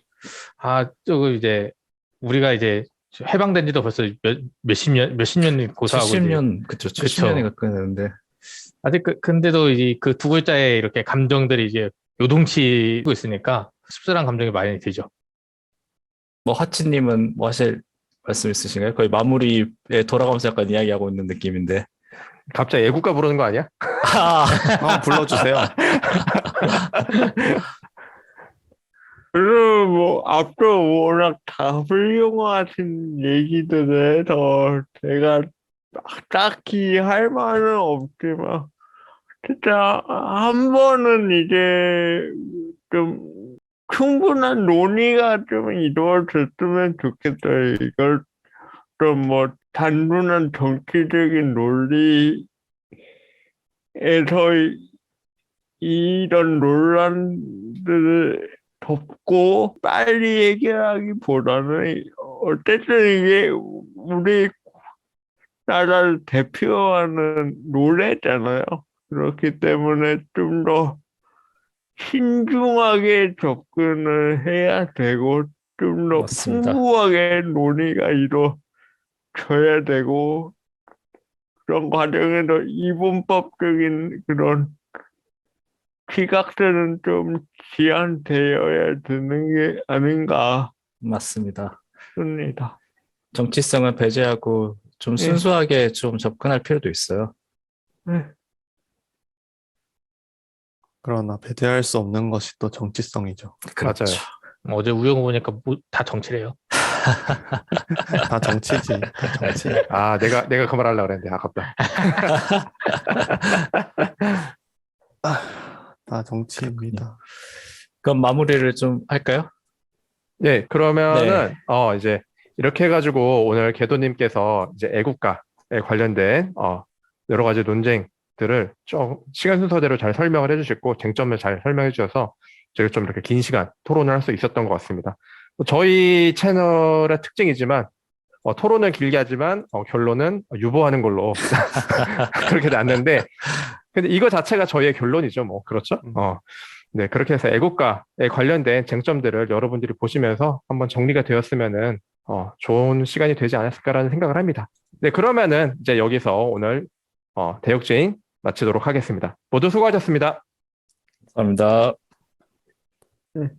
조금 이제 우리가 이제 해방된 지도 벌써 몇십 년이 고사하고 70년, 그쵸. 70년이 가까이 되는데. 아직 근데도 이제 그 두 글자에 이렇게 감정들이 이제 요동치고 있으니까 씁쓸한 감정이 많이 들죠. 뭐 하치님은 뭐 하실 말씀 있으신가요? 거의 마무리에 돌아가면서 약간 이야기하고 있는 느낌인데. 갑자기 애국가 부르는 거 아니야? 불러주세요. 그리고 뭐 앞으로 워낙 다 훌륭하신 얘기들에서 제가 딱히 할 말은 없지만 진짜 한 번은 이제 좀 충분한 논의가 좀 이루어졌으면 좋겠다. 이걸 좀 뭐 단순한 정치적인 논리에서 이런 논란들을 덮고 빨리 해결하기보다는 어쨌든 이게 우리 나라를 대표하는 노래잖아요. 그렇기 때문에 좀 더 신중하게 접근을 해야 되고 좀 더 맞습니다. 풍부하게 논의가 이루어져야 되고 그런 과정에서 이분법적인 그런 시각들은 좀 지양되어야 되는 게 아닌가 맞습니다. 싶습니다. 정치성을 배제하고 좀 순수하게 좀 접근할 필요도 있어요. 그러나 배제할 수 없는 것이 또 정치성이죠. 그렇죠. 맞아요. 어제 우영 보니까 다 정치래요. 다 정치지. 다 정치. 내가 그 말 하려고 그랬는데 아깝다. 다 정치입니다. 그럼 마무리를 좀 할까요? 네, 그러면은 이제 이렇게 해가지고 오늘 개도님께서 이제 애국가에 관련된 여러 가지 논쟁들을 좀 시간 순서대로 잘 설명을 해주셨고 쟁점을 잘 설명해 주셔서 저희가 좀 이렇게 긴 시간 토론을 할 수 있었던 것 같습니다. 저희 채널의 특징이지만 토론은 길게 하지만 결론은 유보하는 걸로 그렇게 났는데 근데 이거 자체가 저희의 결론이죠, 뭐 그렇죠? 네, 그렇게 해서 애국가에 관련된 쟁점들을 여러분들이 보시면서 한번 정리가 되었으면은 좋은 시간이 되지 않았을까라는 생각을 합니다. 네, 그러면은 이제 여기서 오늘 대역죄인 마치도록 하겠습니다. 모두 수고하셨습니다. 감사합니다. 네.